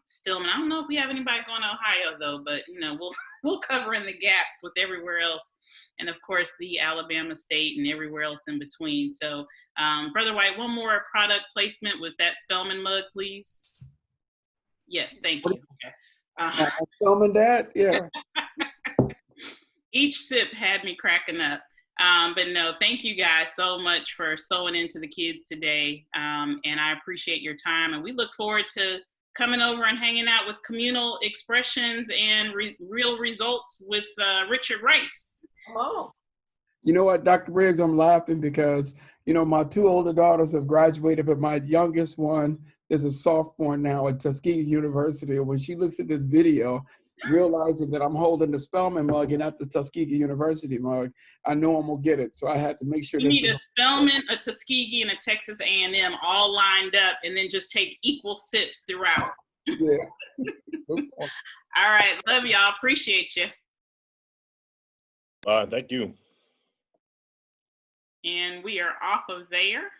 Stillman. I don't know if we have anybody going to Ohio though, but you know, we'll cover in the gaps with everywhere else, and of course the Alabama State and everywhere else in between. So, Brother White, one more product placement with that Spelman mug, please. Yes, thank you. Okay. Spelman Dad, yeah. Each sip had me cracking up. But no, thank you guys so much for sewing into the kids today. And I appreciate your time. And we look forward to coming over and hanging out with communal expressions and real results with Richard Rice. Oh. You know what, Dr. Briggs, I'm laughing because, you know, my two older daughters have graduated, but my youngest one is a sophomore now at Tuskegee University. And when she looks at this video, realizing that I'm holding the Spelman mug and not the Tuskegee University mug, I know I'm gonna get it. So I had to make sure. You need a Spelman, a Tuskegee, and a Texas A&M all lined up, and then just take equal sips throughout. Yeah. All right, love y'all. Appreciate you. Thank you. And we are off of there.